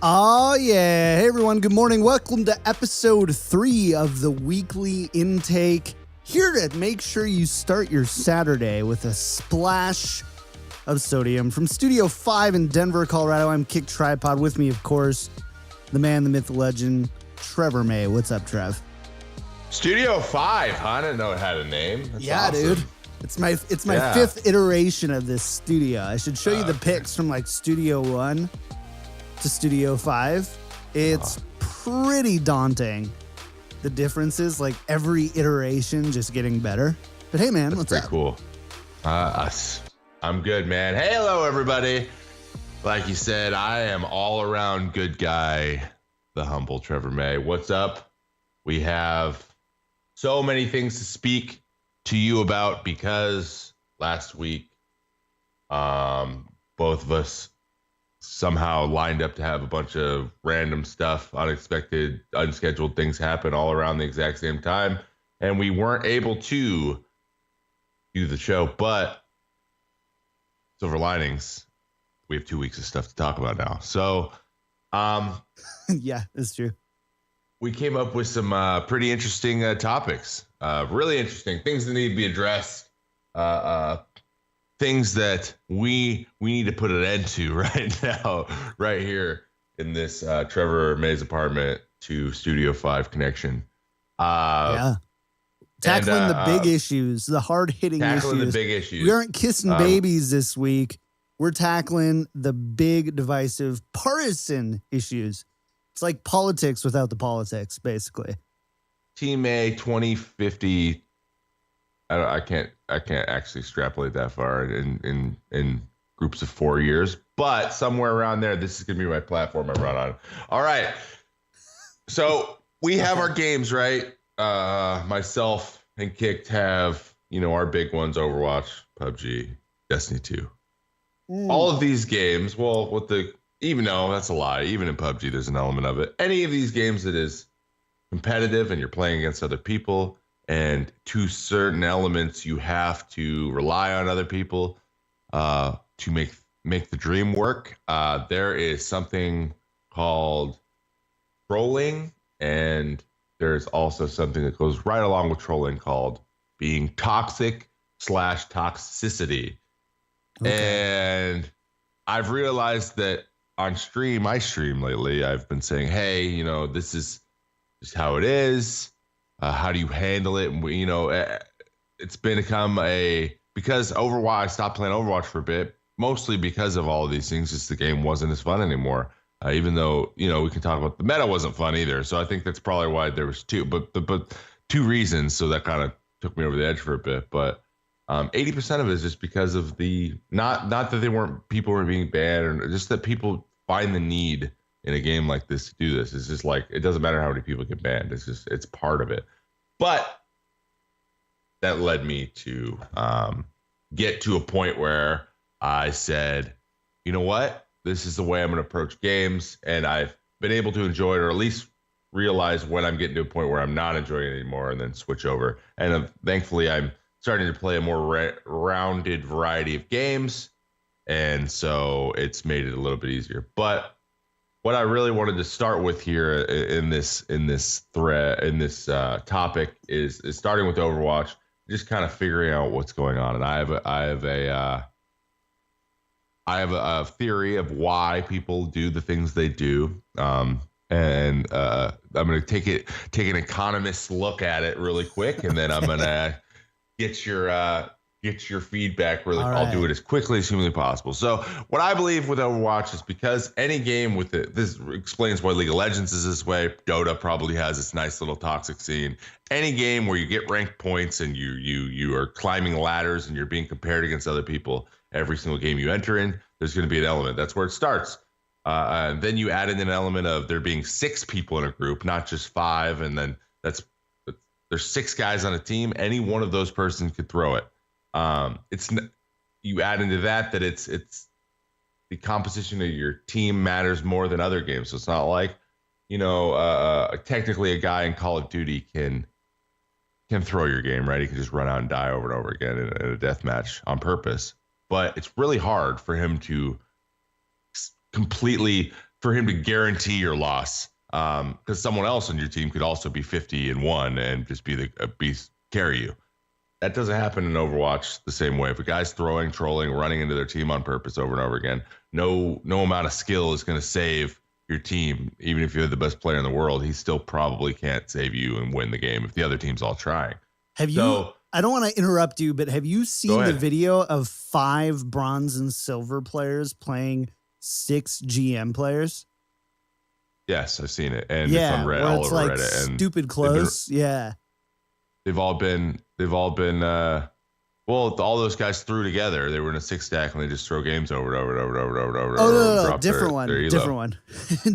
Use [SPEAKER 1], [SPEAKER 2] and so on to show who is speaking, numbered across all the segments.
[SPEAKER 1] Oh, yeah. Hey, everyone. Good morning. Welcome to episode 3 of the weekly intake. Here to make sure you start your Saturday with a splash of sodium. From Studio 5 in Denver, Colorado, I'm Kick Tripod. With me, of course, the man, the myth, the legend, Trevor May. What's up, Trev?
[SPEAKER 2] Studio 5, huh? I didn't know it had a name. That's awesome.
[SPEAKER 1] Dude. It's my fifth iteration of this studio. I should show you the pics from like Studio 1 to Studio 5. It's pretty daunting. The differences, like every iteration just getting better. But hey, man, what's up?
[SPEAKER 2] Pretty cool. I'm good, man. Hey, hello, everybody. Like you said, I am all around good guy, the humble Trevor May. What's up? We have so many things to speak to you about because last week, both of us somehow lined up to have a bunch of random stuff, unexpected, unscheduled things happen all around the exact same time. And we weren't able to do the show, but silver linings, we have 2 weeks of stuff to talk about now. So,
[SPEAKER 1] yeah, it's true.
[SPEAKER 2] We came up with some pretty interesting topics, really interesting things that need to be addressed, things that we need to put an end to right now, right here in this Trevor May's apartment to Studio 5 connection.
[SPEAKER 1] Tackling the big issues, the hard-hitting issues.
[SPEAKER 2] Tackling the big issues.
[SPEAKER 1] We aren't kissing babies this week. We're tackling the big, divisive, partisan issues. It's like politics without the politics, basically.
[SPEAKER 2] Team A 2050. I can't actually extrapolate that far in groups of 4 years, but somewhere around there, this is gonna be my platform I run on. All right. So we have our games, right? Myself and Kicked have, our big ones: Overwatch, PUBG, Destiny 2. All of these games, even though that's a lie, even in PUBG, there's an element of it. Any of these games that is competitive and you're playing against other people, and to certain elements, you have to rely on other people to make the dream work. There is something called trolling, and there's also something that goes right along with trolling called being toxic/toxicity. Okay. And I've realized that on my stream lately, I've been saying, hey, this is just how it is. How do you handle it? And it's become because Overwatch, I stopped playing Overwatch for a bit, mostly because of all of these things. Just the game wasn't as fun anymore. Even though, we can talk about the meta wasn't fun either. So I think that's probably why there was two reasons. So that kind of took me over the edge for a bit. But 80% of it is just because of the not that people weren't being banned, or just that people find the need in a game like this to do this. It's just like, it doesn't matter how many people get banned. It's part of it. But that led me to get to a point where I said, you know what? This is the way I'm going to approach games. And I've been able to enjoy it, or at least realize when I'm getting to a point where I'm not enjoying it anymore, and then switch over. And thankfully, I'm starting to play a more rounded variety of games. And so it's made it a little bit easier. But what I really wanted to start with here in this topic is starting with Overwatch, just kind of figuring out what's going on. And I have a theory of why people do the things they do. And I'm going to take an economist look at it really quick, and then I'm going to get your feedback really. Right. I'll do it as quickly as humanly possible. So what I believe with Overwatch is, because any game with it, this explains why League of Legends is this way. Dota probably has its nice little toxic scene. Any game where you get ranked points and you are climbing ladders and you're being compared against other people, every single game you enter in, there's going to be an element. That's where it starts. And then you add in an element of there being 6 people in a group, not just 5. And then there's 6 guys on a team. Any one of those persons could throw it. You add into that it's the composition of your team matters more than other games. So it's not like, technically a guy in Call of Duty can throw your game, right? He can just run out and die over and over again in a death match on purpose. But it's really hard for him to completely for him to guarantee your loss. Because someone else on your team could also be 50-1 and just carry you. That doesn't happen in Overwatch the same way. If a guy's throwing, trolling, running into their team on purpose over and over again, no amount of skill is going to save your team. Even if you're the best player in the world, he still probably can't save you and win the game if the other team's all trying.
[SPEAKER 1] I don't want to interrupt you, but have you seen the video of 5 bronze and silver players playing 6 GM players?
[SPEAKER 2] Yes, I've seen it, and it's on Reddit, all over Reddit. And
[SPEAKER 1] stupid close,
[SPEAKER 2] They've all been. Well, all those guys threw together. They were in a 6-stack, and they just throw games over and over.
[SPEAKER 1] Oh no, different one. Different one.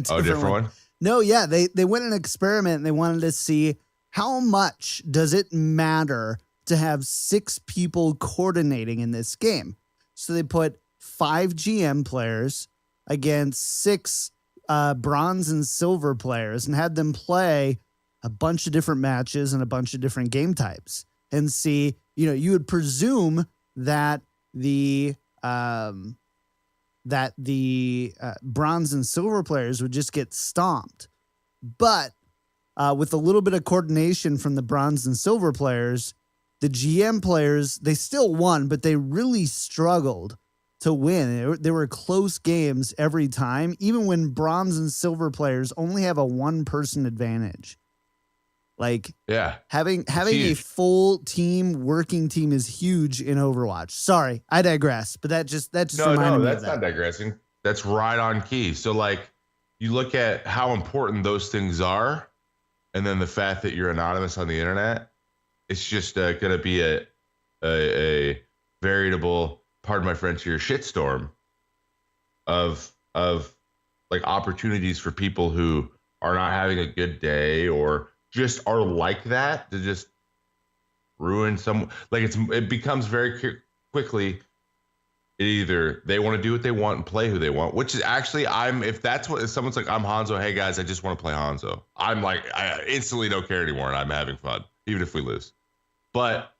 [SPEAKER 2] Different one.
[SPEAKER 1] No, yeah, they went an experiment. And they wanted to see how much does it matter to have 6 people coordinating in this game. So they put 5 GM players against 6 bronze and silver players and had them play a bunch of different matches and a bunch of different game types and see, you would presume that the bronze and silver players would just get stomped. But with a little bit of coordination from the bronze and silver players, the GM players, they still won, but they really struggled to win. There were close games every time, even when bronze and silver players only have a 1-person advantage. Like, having a full team, working team is huge in Overwatch. Sorry, I digress, but that just reminded me of that.
[SPEAKER 2] That's not digressing. That's right on key. So, like, you look at how important those things are, and then the fact that you're anonymous on the internet, it's just going to be a veritable, pardon my French here, shitstorm of like opportunities for people who are not having a good day or just are like that to just ruin some. Like, it becomes very quickly either they want to do what they want and play who they want, which is actually, if someone's like, I'm Hanzo, hey guys, I just want to play Hanzo, I'm like, I instantly don't care anymore and I'm having fun even if we lose. But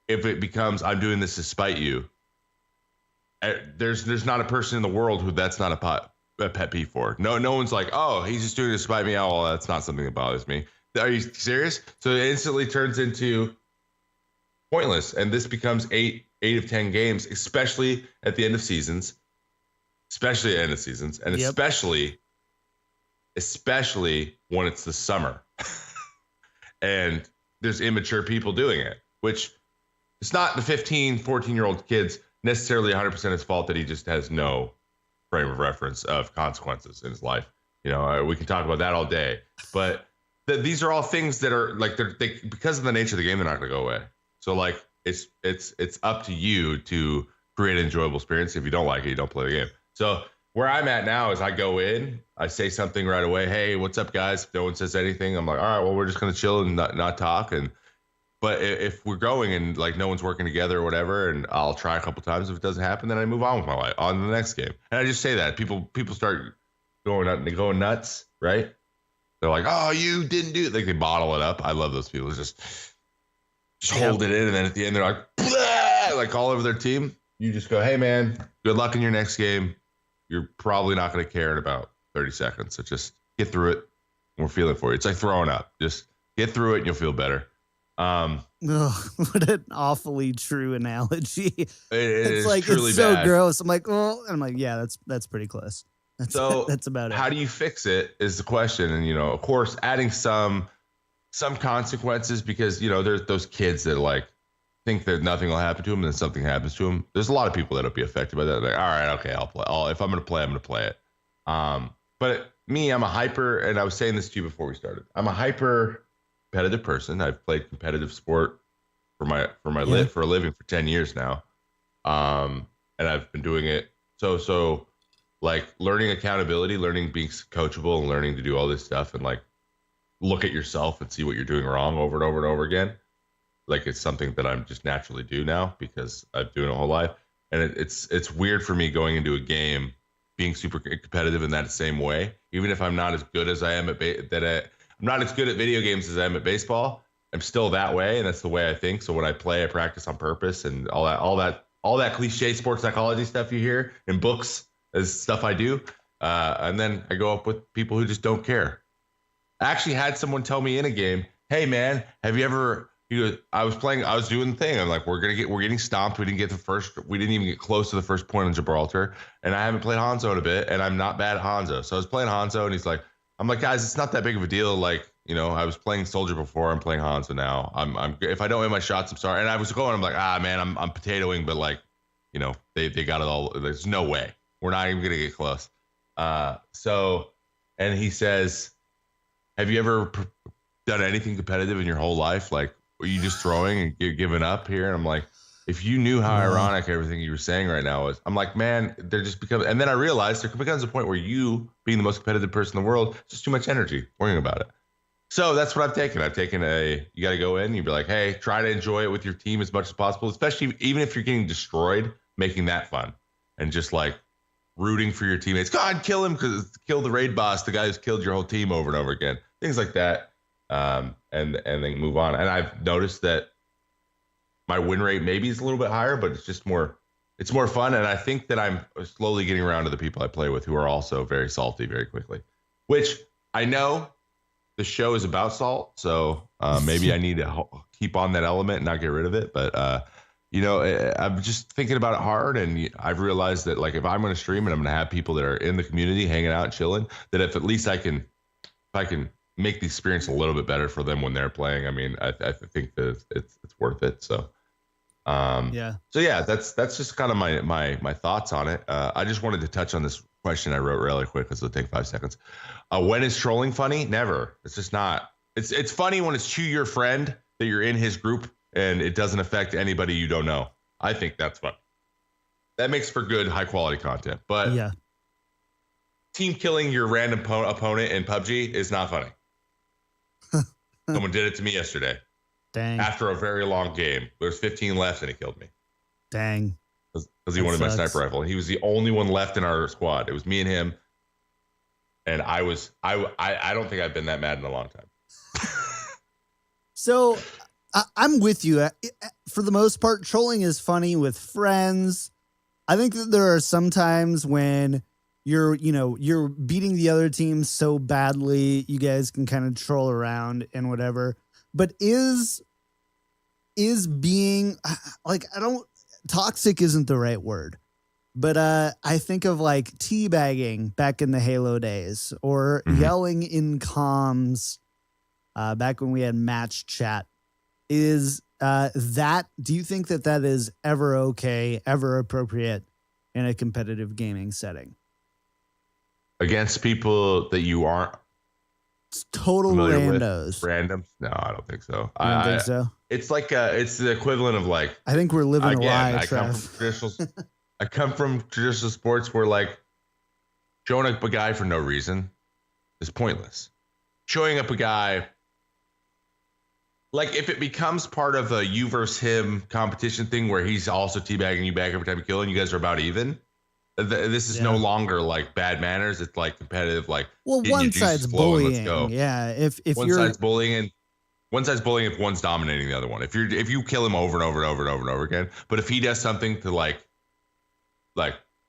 [SPEAKER 2] if it becomes, I'm doing this to spite you, there's not a person in the world who that's not a pet peeve for. No one's like, oh, he's just doing it to spite me. Oh, well, that's not something that bothers me. Are you serious? So it instantly turns into pointless, and this becomes 8 of 10 games, especially at the end of seasons, and especially when it's the summer, and there's immature people doing it, which it's not the 15, 14-year-old kids necessarily 100% his fault that he just has no frame of reference of consequences in his life. We can talk about that all day, but these are all things that are like they because of the nature of the game, they're not going to go away. So like it's up to you to create an enjoyable experience. If you don't like it, you don't play the game. So where I'm at now is I go in, I say something right away. Hey, what's up, guys? If no one says anything, I'm like, all right, well, we're just going to chill and not talk. But if we're going and like no one's working together or whatever, and I'll try a couple times. If it doesn't happen, then I move on with my life on to the next game. And I just say that people start going nuts, right? They're like, oh, you didn't do it. Like they bottle it up. I love those people. Just hold it in. And then at the end, they're like, blah! Like all over their team. You just go, hey, man, good luck in your next game. You're probably not going to care in about 30 seconds. So just get through it. We're feeling for you. It's like throwing up. Just get through it and you'll feel better.
[SPEAKER 1] What an awfully true analogy.
[SPEAKER 2] It's
[SPEAKER 1] like,
[SPEAKER 2] truly
[SPEAKER 1] it's so
[SPEAKER 2] bad.
[SPEAKER 1] gross. I'm like, well, and I'm like, yeah, that's pretty close. That's about it.
[SPEAKER 2] How do you fix it is the question. And, of course, adding some consequences because, there's those kids that like think that nothing will happen to them and then something happens to them. There's a lot of people that'll be affected by that. Like, all right, okay, I'll play. If I'm going to play, I'm going to play it. But me, I'm a hyper, and I was saying this to you before we started. I'm a hyper competitive person. I've played competitive sport for a living for 10 years now. And I've been doing it so like learning accountability, learning being coachable, and learning to do all this stuff and like look at yourself and see what you're doing wrong over and over and over again. Like it's something that I'm just naturally do now because I've doing it my whole life. And it's weird for me going into a game being super competitive in that same way, even if I'm not as good as I am I'm not as good at video games as I am at baseball. I'm still that way, and that's the way I think. So when I play, I practice on purpose, and all that cliche sports psychology stuff you hear in books is stuff I do. And then I go up with people who just don't care. I actually had someone tell me in a game, "Hey man, have you ever?" I was doing the thing. I'm like, we're getting stomped. We didn't even get close to the first point on Gibraltar, and I haven't played Hanzo in a bit, and I'm not bad at Hanzo. So I was playing Hanzo, and he's like, I'm like, guys, it's not that big of a deal. Like, I was playing Soldier before. I'm playing Hanzo now. I'm if I don't hit my shots, I'm sorry. And I was going. I'm like, man, I'm potatoing, but like, they got it all. There's no way. We're not even gonna get close. And he says, have you ever done anything competitive in your whole life? Like, were you just throwing and you're giving up here? And I'm like, if you knew how ironic everything you were saying right now is, I'm like, man, they're just becoming. And then I realized there becomes a point where you, being the most competitive person in the world, it's just too much energy worrying about it. So that's what I've taken. You got to go in, you'd be like, hey, try to enjoy it with your team as much as possible, especially even if you're getting destroyed, making that fun and just like rooting for your teammates. God, kill him, kill the raid boss, the guy who's killed your whole team over and over again. Things like that. And then move on. And I've noticed that my win rate maybe is a little bit higher, but it's more fun. And I think that I'm slowly getting around to the people I play with who are also very salty very quickly, which I know the show is about salt. So maybe I need to keep on that element and not get rid of it. But, I'm just thinking about it hard. And I've realized that like, if I'm going to stream and I'm going to have people that are in the community hanging out, chilling, that if at least if I can make the experience a little bit better for them when they're playing. I mean, I think that it's worth it. So, that's just kind of my thoughts on it. I just wanted to touch on this question I wrote really quick because it'll take 5 seconds. When is trolling funny? Never. It's just not. It's funny when it's to your friend that you're in his group and it doesn't affect anybody you don't know. I think that's fun. That makes for good, high quality content. But team killing your random opponent in PUBG is not funny. Someone did it to me yesterday.
[SPEAKER 1] Dang.
[SPEAKER 2] After a very long game. There's 15 left and he killed me.
[SPEAKER 1] Dang.
[SPEAKER 2] Because he wanted my sniper rifle. He was the only one left in our squad. It was me and him. And I don't think I've been that mad in a long time.
[SPEAKER 1] So I'm with you. For the most part, trolling is funny with friends. I think that there are some times when you're beating the other team so badly, you guys can kind of troll around and whatever. But is being like, toxic isn't the right word, but I think of like teabagging back in the Halo days or yelling in comms back when we had match chat. Do you think that is ever okay, ever appropriate in a competitive gaming setting? Against
[SPEAKER 2] people that you aren't
[SPEAKER 1] total randos.
[SPEAKER 2] Randoms? No, I don't think so.
[SPEAKER 1] I don't think so.
[SPEAKER 2] It's like it's the equivalent of like.
[SPEAKER 1] I think we're living a lie.
[SPEAKER 2] I come from traditional sports where like showing up a guy for no reason is pointless. Showing up a guy, like if it becomes part of a you versus him competition thing where he's also teabagging you back every time you kill and you guys are about even. This is no longer like bad manners. It's like competitive. Like,
[SPEAKER 1] well, one side's bullying.
[SPEAKER 2] Let's go.
[SPEAKER 1] Yeah, if
[SPEAKER 2] one side's bullying if one's dominating the other one. If you kill him over and over and over and over and over again, but if he does something to like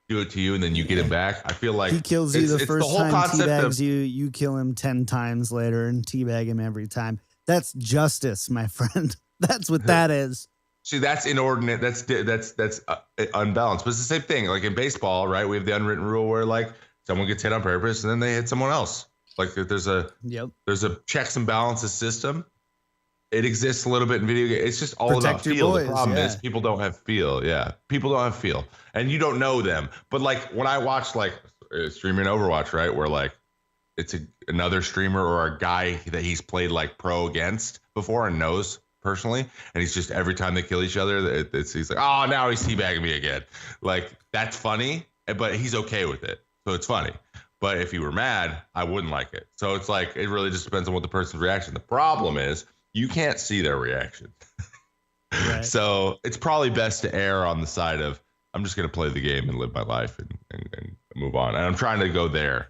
[SPEAKER 2] do it to you and then you get him back, I feel like
[SPEAKER 1] he kills you the first time, teabags you kill him 10 times later and teabag him every time. That's justice, my friend. That's what that is.
[SPEAKER 2] See, that's inordinate. That's unbalanced. But it's the same thing. Like in baseball, right? We have the unwritten rule where like someone gets hit on purpose and then they hit someone else. Like there's a checks and balances system. It exists a little bit in video games. It's just all about feel. The problem is people don't have feel. Yeah, people don't have feel, and you don't know them. But like when I watch like streaming Overwatch, right, where like it's another streamer or a guy that he's played like pro against before and knows personally, and he's just every time they kill each other, he's like, oh, now he's teabagging me again. Like that's funny, but he's okay with it, so it's funny. But if he were mad, I wouldn't like it. So it's like it really just depends on what the person's reaction. The problem is you can't see their reaction. Right. So it's probably best to err on the side of I'm just going to play the game and live my life and move on. And I'm trying to go there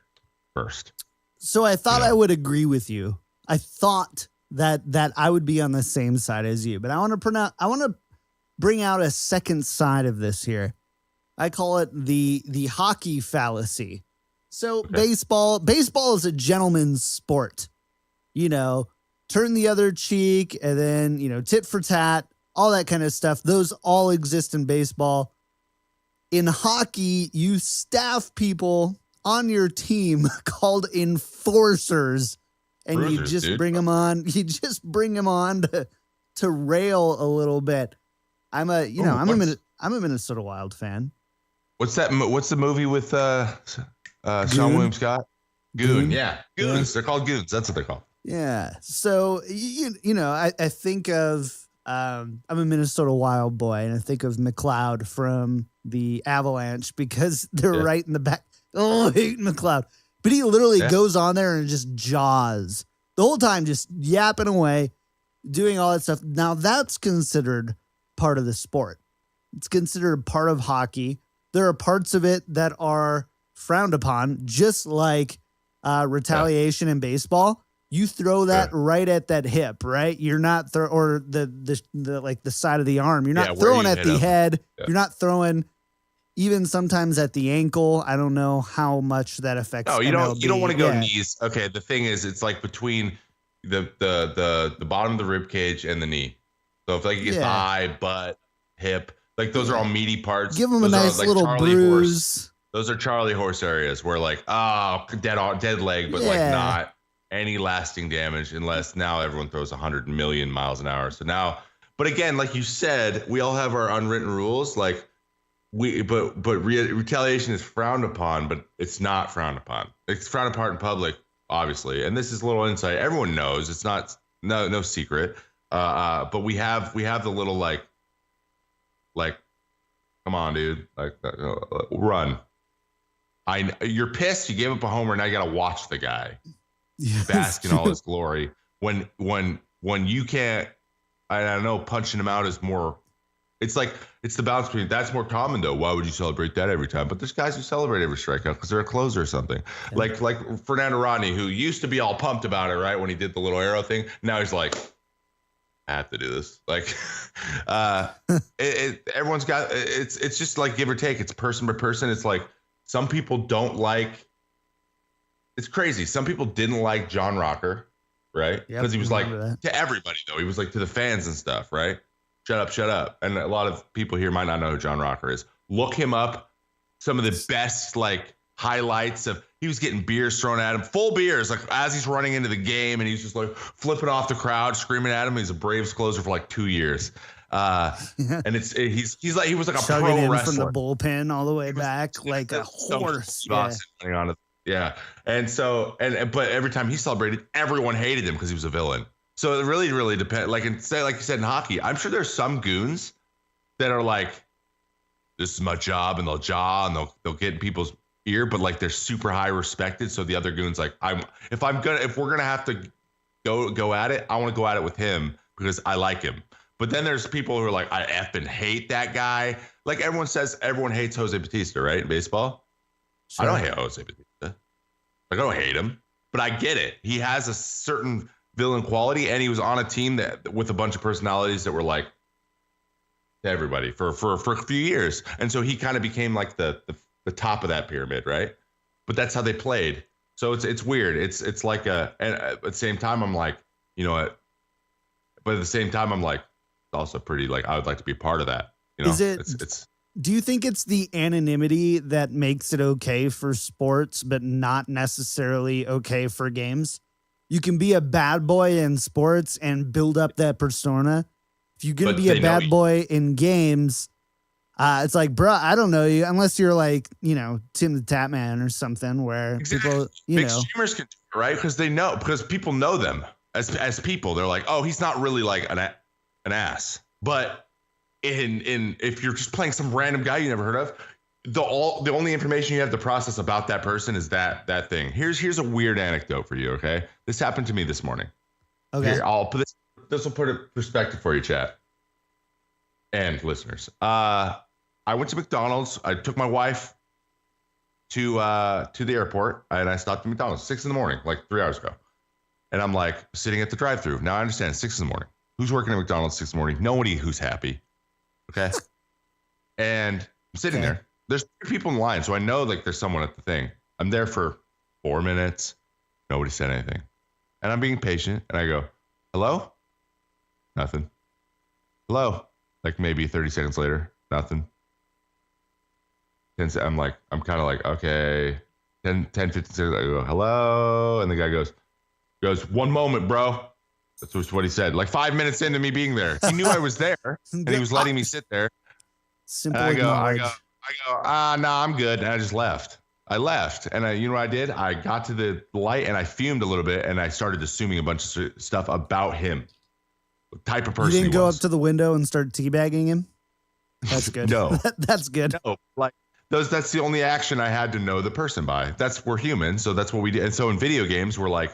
[SPEAKER 2] first.
[SPEAKER 1] So I thought I would agree with you. I thought that I would be on the same side as you, but I want to bring out a second side of this here. I call it the hockey fallacy. So baseball is a gentleman's sport. Turn the other cheek and then, tit for tat, all that kind of stuff. Those all exist in baseball. In hockey, you staff people on your team called enforcers, and bring them on. You just bring them on to rail a little bit. I'm a Minnesota Wild fan.
[SPEAKER 2] What's that? What's the movie with Sean William Scott? Goon. Yeah, goons. Yeah. They're called goons. That's what they're called.
[SPEAKER 1] Yeah. So I think of I'm a Minnesota Wild boy, and I think of McLeod from the Avalanche because they're right in the back. Oh, I hate McLeod. But he literally goes on there and just jaws the whole time, just yapping away, doing all that stuff. Now that's considered part of the sport. It's considered part of hockey. There are parts of it that are frowned upon, just like retaliation in baseball. You throw that right at that hip, right? You're not or the like the side of the arm. You're not throwing at the head. Yeah. You're not throwing even sometimes at the ankle. I don't know how much that affects.
[SPEAKER 2] No, you don't want to go knees. Okay, the thing is, it's like between the bottom of the rib cage and the knee. So if like you get thigh, butt, hip, like those are all meaty parts.
[SPEAKER 1] Give them a nice little bruise.
[SPEAKER 2] Those are Charlie horse areas where like dead leg, but like not any lasting damage unless now everyone throws 100 million miles an hour. So now, but again, like you said, we all have our unwritten rules. Like retaliation is frowned upon, but it's not frowned upon. It's frowned upon in public, obviously. And this is a little insight. Everyone knows it's not no secret. But we have the little like, come on, dude, like run. You're pissed. You gave up a homer. Now you got to watch the guy bask in all his glory. When you can't, I know punching him out is more. It's like it's the balance between that's more common though. Why would you celebrate that every time? But there's guys who celebrate every strikeout because they're a closer or something. Yeah. Like Fernando Rodney, who used to be all pumped about it, right? When he did the little arrow thing. Now he's like, I have to do this. Like, everyone's got it's just like give or take. It's person by person. It's like some people don't like. It's crazy. Some people didn't like John Rocker, right? Because he was like to everybody though. He was like to the fans and stuff, right? Shut up. And a lot of people here might not know who John Rocker is. Look him up. Some of the best like highlights of he was getting beers thrown at him, full beers, like as he's running into the game, and he's just like flipping off the crowd, screaming at him. He's a Braves closer for like 2 years. And he's like he was like a
[SPEAKER 1] chugging
[SPEAKER 2] pro
[SPEAKER 1] in
[SPEAKER 2] wrestler
[SPEAKER 1] from the bullpen all the way back like a horse.
[SPEAKER 2] Yeah. And so but every time he celebrated, everyone hated him because he was a villain. So it really, really depends. Like you said in hockey, I'm sure there's some goons that are like, this is my job, and they'll jaw and they'll get in people's ear, but like they're super high respected. So the other goons like, if we're gonna have to go at it, I want to go at it with him because I like him. But then there's people who are like, I effing hate that guy. Like everyone says, everyone hates Jose Bautista, right? In baseball, sure. I don't hate Jose Bautista. Like I don't hate him, but I get it. He has a certain villain quality, and he was on a team that with a bunch of personalities that were like to everybody for a few years, and so he kind of became like the top of that pyramid, right? But that's how they played. So it's weird. It's like and at the same time I'm like, you know what? But at the same time I'm like, it's also pretty like I would like to be part of that. You know, it's.
[SPEAKER 1] Do you think it's the anonymity that makes it okay for sports, but not necessarily okay for games? You can be a bad boy in sports and build up that persona. If you're going to be a bad boy in games, it's like, bro, I don't know you unless you're like, Tim the Tap Man or something where people,
[SPEAKER 2] Big streamers can, right? Because people know them as people. They're like, oh, he's not really like an ass. But if you're just playing some random guy you never heard of, the only information you have to process about that person is that thing. Here's a weird anecdote for you, okay? This happened to me this morning.
[SPEAKER 1] Okay.
[SPEAKER 2] Here, I'll put this will put it in perspective for you, chat and listeners. I went to McDonald's. I took my wife to the airport, and I stopped at McDonald's 6 a.m, like 3 hours ago. And I'm like sitting at the drive-thru. Now I understand 6 a.m. Who's working at McDonald's 6 a.m? Nobody who's happy. Okay. And I'm sitting there. There's 3 people in line, so I know like there's someone at the thing. I'm there for 4 minutes. Nobody said anything. And I'm being patient. And I go, hello? Nothing. Hello? Like maybe 30 seconds later, nothing. And I'm kind of like, okay. 10, 15 seconds, I go, hello? And the guy goes, 1 moment, bro. That's what he said. Like 5 minutes into me being there. He knew I was there, and he was letting me sit there.
[SPEAKER 1] Simple
[SPEAKER 2] and I
[SPEAKER 1] knowledge.
[SPEAKER 2] go, no, I'm good. And I just left. I left. And you know what I did? I got to the light and I fumed a little bit and I started assuming a bunch of stuff about him. What type of person
[SPEAKER 1] You didn't
[SPEAKER 2] he
[SPEAKER 1] go
[SPEAKER 2] was.
[SPEAKER 1] up to the window and start teabagging him? That's good.
[SPEAKER 2] No.
[SPEAKER 1] That's good.
[SPEAKER 2] No. Like that's the only action I had to know the person by. We're human, so that's what we do. And so in video games, we're like,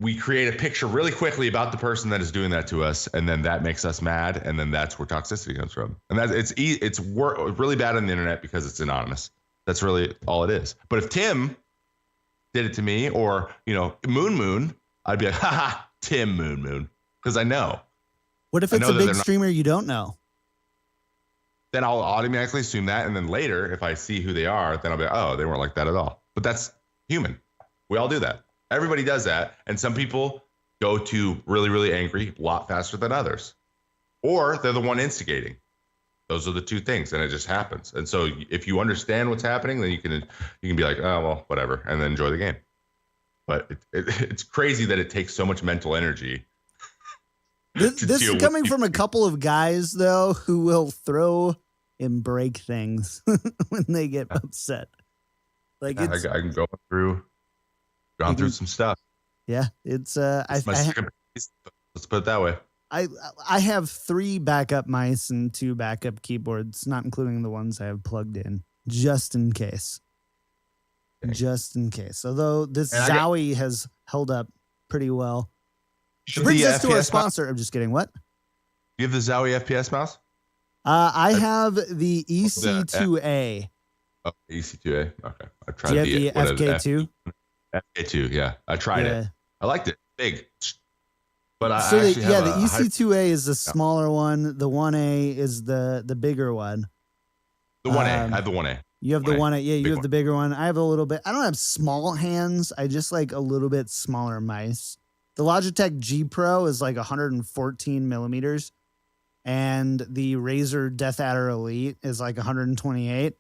[SPEAKER 2] we create a picture really quickly about the person that is doing that to us, and then that makes us mad, and then that's where toxicity comes from. And it's really bad on the internet because it's anonymous. That's really all it is. But if Tim did it to me, or Moon, I'd be like, haha, Tim Moon, because I know.
[SPEAKER 1] What if it's a big streamer you don't know?
[SPEAKER 2] Then I'll automatically assume that, and then later, if I see who they are, then I'll be like, oh, they weren't like that at all. But that's human. We all do that. Everybody does that, and some people go to really, really angry a lot faster than others. Or they're the one instigating. Those are the two things, and it just happens. And so if you understand what's happening, then you can be like, oh, well, whatever, and then enjoy the game. But it's crazy that it takes so much mental energy.
[SPEAKER 1] This is coming from a couple of guys, though, who will throw and break things when they get upset. Like
[SPEAKER 2] I can go through some stuff.
[SPEAKER 1] Yeah, it's
[SPEAKER 2] let's put it that way.
[SPEAKER 1] I have 3 backup mice and 2 backup keyboards, not including the ones I have plugged in, just in case. Okay. Just in case. Although this Zowie has held up pretty well. It brings us to our sponsor. I'm just kidding. What?
[SPEAKER 2] You have the Zowie Fps Mouse?
[SPEAKER 1] I have the EC2A.
[SPEAKER 2] Oh, EC2A. Okay. I tried
[SPEAKER 1] Do you have the FK2?
[SPEAKER 2] FK2, yeah. I tried it. I liked it. Big. But
[SPEAKER 1] the EC2A is the smaller one. The 1A is the bigger one.
[SPEAKER 2] The 1A. I have the 1A.
[SPEAKER 1] You have the 1A. Yeah, you have the bigger one. I have a little bit. I don't have small hands. I just like a little bit smaller mice. The Logitech G Pro is like 114 millimeters. And the Razer Death Adder Elite is like 128.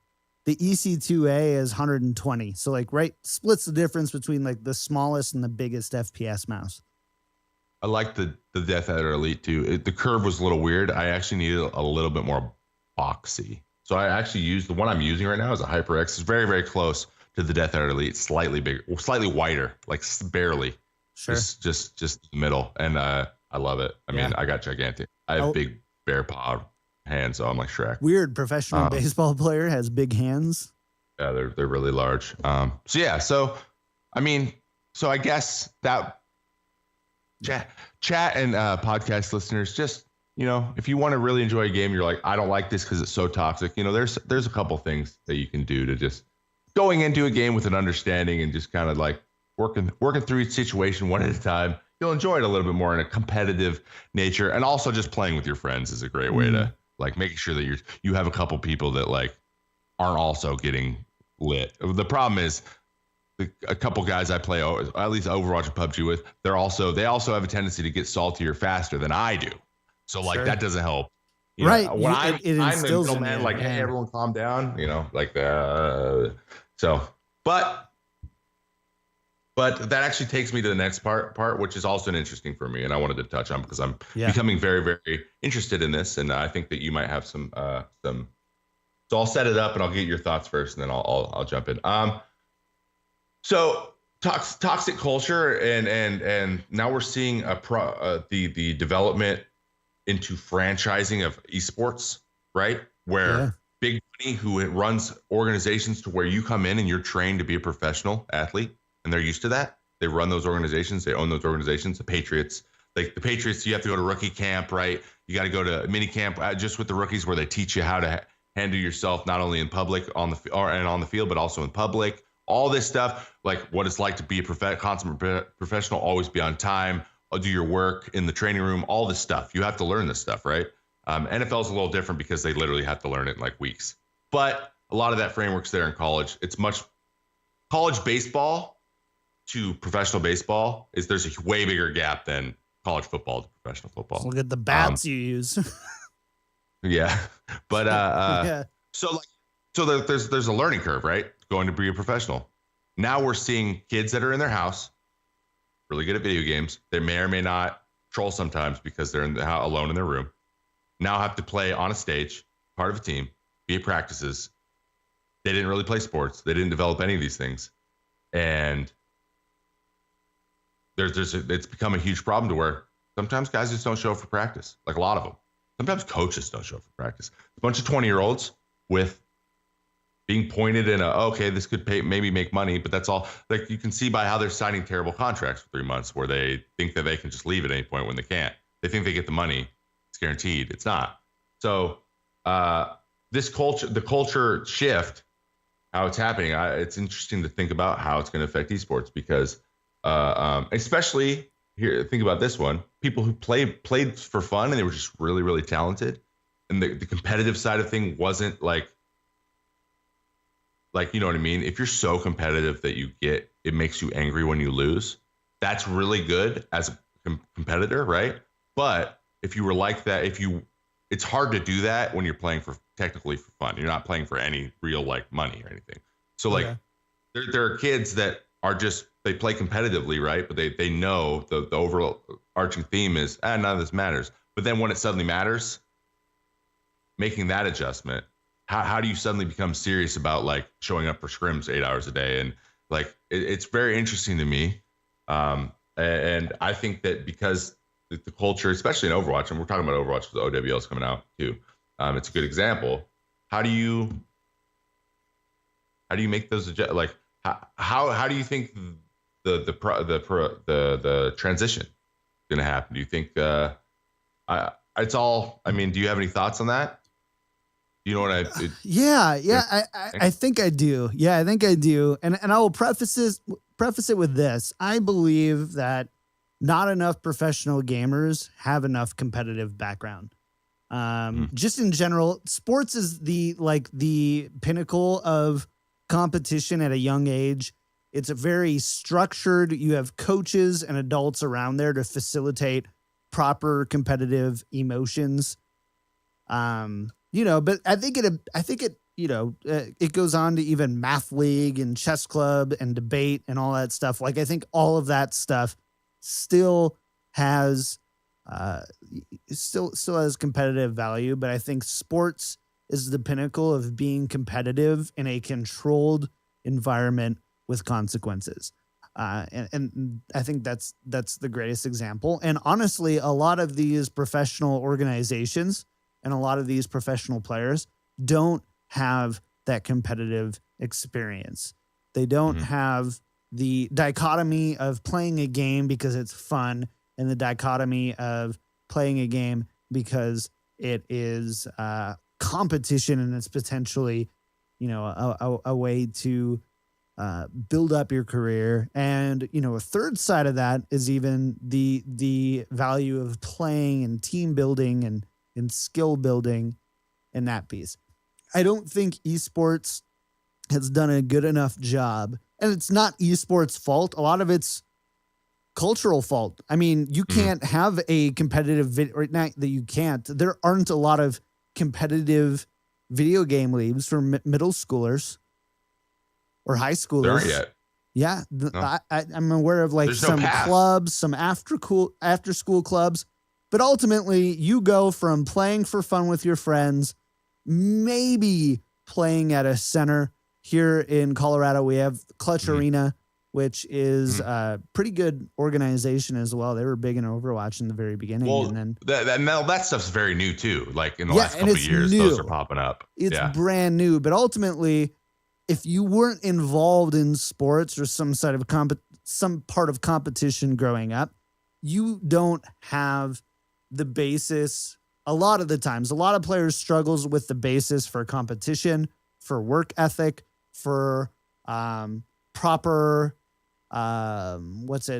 [SPEAKER 1] The EC2A is 120. So like splits the difference between like the smallest and the biggest FPS mouse.
[SPEAKER 2] I like the Death Adder Elite too. The curve was a little weird. I actually needed a little bit more boxy. So I actually used the one I'm using right now is a HyperX. It's very, very close to the Death Adder Elite. Slightly bigger, slightly wider, like barely. Sure. Just the middle. And I love it. I mean, I got gigantic. I have big bear paw hands, so I'm like Shrek.
[SPEAKER 1] Weird professional baseball player has big hands.
[SPEAKER 2] Yeah, they're really large. So I guess that chat and podcast listeners, just if you want to really enjoy a game, you're like, I don't like this because it's so toxic. There's a couple things that you can do to just going into a game with an understanding and just kind of like working through each situation one at a time. You'll enjoy it a little bit more in a competitive nature, and also just playing with your friends is a great way to like making sure that you have a couple people that like aren't also getting lit. The problem is a couple guys I play at least Overwatch and PUBG with, they also have a tendency to get saltier faster than I do. So like that doesn't help.
[SPEAKER 1] Right.
[SPEAKER 2] When I'm the middleman, like, hey, everyone calm down, But that actually takes me to the next part, which is also interesting for me, and I wanted to touch on because I'm becoming very, very interested in this, and I think that you might have some. So I'll set it up, and I'll get your thoughts first, and then I'll jump in. So toxic culture, and now we're seeing the development into franchising of esports, right? Where big money who runs organizations to where you come in and you're trained to be a professional athlete. And they're used to that. They run those organizations. They own those organizations. The Patriots, you have to go to rookie camp, right? You got to go to mini camp just with the rookies where they teach you how to handle yourself, not only in public and on the field, but also in public. All this stuff, like what it's like to be a consummate professional, always be on time, do your work in the training room, all this stuff. You have to learn this stuff, right? NFL is a little different because they literally have to learn it in like weeks. But a lot of that framework's there in college. It's much college baseball to professional baseball there's a way bigger gap than college football to professional football.
[SPEAKER 1] Just look at the bats you use.
[SPEAKER 2] Yeah. But
[SPEAKER 1] Yeah.
[SPEAKER 2] so there's a learning curve, right? Going to be a professional. Now we're seeing kids that are in their house, really good at video games. They may or may not troll sometimes because they're alone in their room. Now have to play on a stage, part of a team, be at practices. They didn't really play sports. They didn't develop any of these things. And it's become a huge problem to where sometimes guys just don't show up for practice, like a lot of them. Sometimes coaches don't show up for practice. A bunch of 20-year-olds with being pointed in okay, this could maybe make money, but that's all. Like you can see by how they're signing terrible contracts for 3 months where they think that they can just leave at any point when they can't. They think they get the money. It's guaranteed. It's not. So the culture shift, how it's happening, it's interesting to think about how it's going to affect esports because especially here, think about this one. People who played for fun and they were just really, really talented. And the competitive side of thing wasn't like, you know what I mean? If you're so competitive that it makes you angry when you lose, that's really good as a competitor, right? But if you were like that, it's hard to do that when you're playing technically for fun. You're not playing for any real like money or anything. So like there are kids that are just, they play competitively, right? But they know the overarching theme is, none of this matters. But then when it suddenly matters, making that adjustment, how do you suddenly become serious about like showing up for scrims 8 hours a day? And like, it's very interesting to me. And I think that because the culture, especially in Overwatch, and we're talking about Overwatch because the OWL is coming out too. It's a good example. How do you make those like how do you think the transition is going to happen? Do you think it's all? I mean, do you have any thoughts on that? You know what I
[SPEAKER 1] think I do. Yeah, I think I do. And I will preface it with this. I believe that not enough professional gamers have enough competitive background. Just in general, sports is the pinnacle of competition at a young age. It's a very structured. You have coaches and adults around there to facilitate proper competitive emotions. But I think it goes on to even math league and chess club and debate and all that stuff. Like, I think all of that stuff still has competitive value, but I think sports is the pinnacle of being competitive in a controlled environment with consequences. And I think that's the greatest example. And honestly, a lot of these professional organizations and a lot of these professional players don't have that competitive experience. They don't have the dichotomy of playing a game because it's fun and the dichotomy of playing a game because it is competition and it's potentially, a way to build up your career. And, a third side of that is even the value of playing and team building and skill building in that piece. I don't think esports has done a good enough job, and it's not esports' fault. A lot of it's cultural fault. I mean, you can't have a competitive video, or not that you can't. There aren't a lot of competitive video game leagues for middle schoolers or high schoolers.
[SPEAKER 2] There aren't yet.
[SPEAKER 1] Yeah, no. I'm aware of like some clubs, some after school clubs. But ultimately, you go from playing for fun with your friends, maybe playing at a center. Here in Colorado, we have Clutch Arena, which is a pretty good organization as well. They were big in Overwatch in the very beginning.
[SPEAKER 2] Well,
[SPEAKER 1] and then
[SPEAKER 2] that stuff's very new too. Like in the last couple of years, those are popping up.
[SPEAKER 1] It's brand new. But ultimately, if you weren't involved in sports or some part of competition growing up, you don't have the basis. A lot of the times, a lot of players struggles with the basis for competition, for work ethic, for proper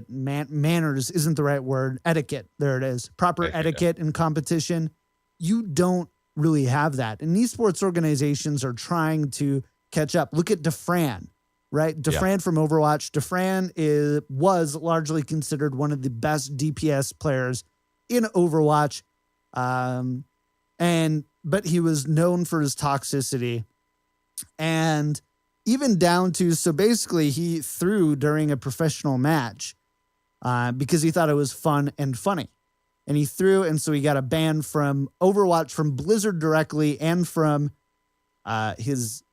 [SPEAKER 1] manners isn't the right word. Etiquette. There it is. Proper etiquette in competition. You don't really have that. And esports organizations are trying to catch up. Look at DeFran, right? Dufran from Overwatch. Dufran was largely considered one of the best DPS players in Overwatch. But he was known for his toxicity. And even down to, so basically he threw during a professional match because he thought it was fun and funny. And he threw, and so he got a ban from Overwatch, from Blizzard directly, and from his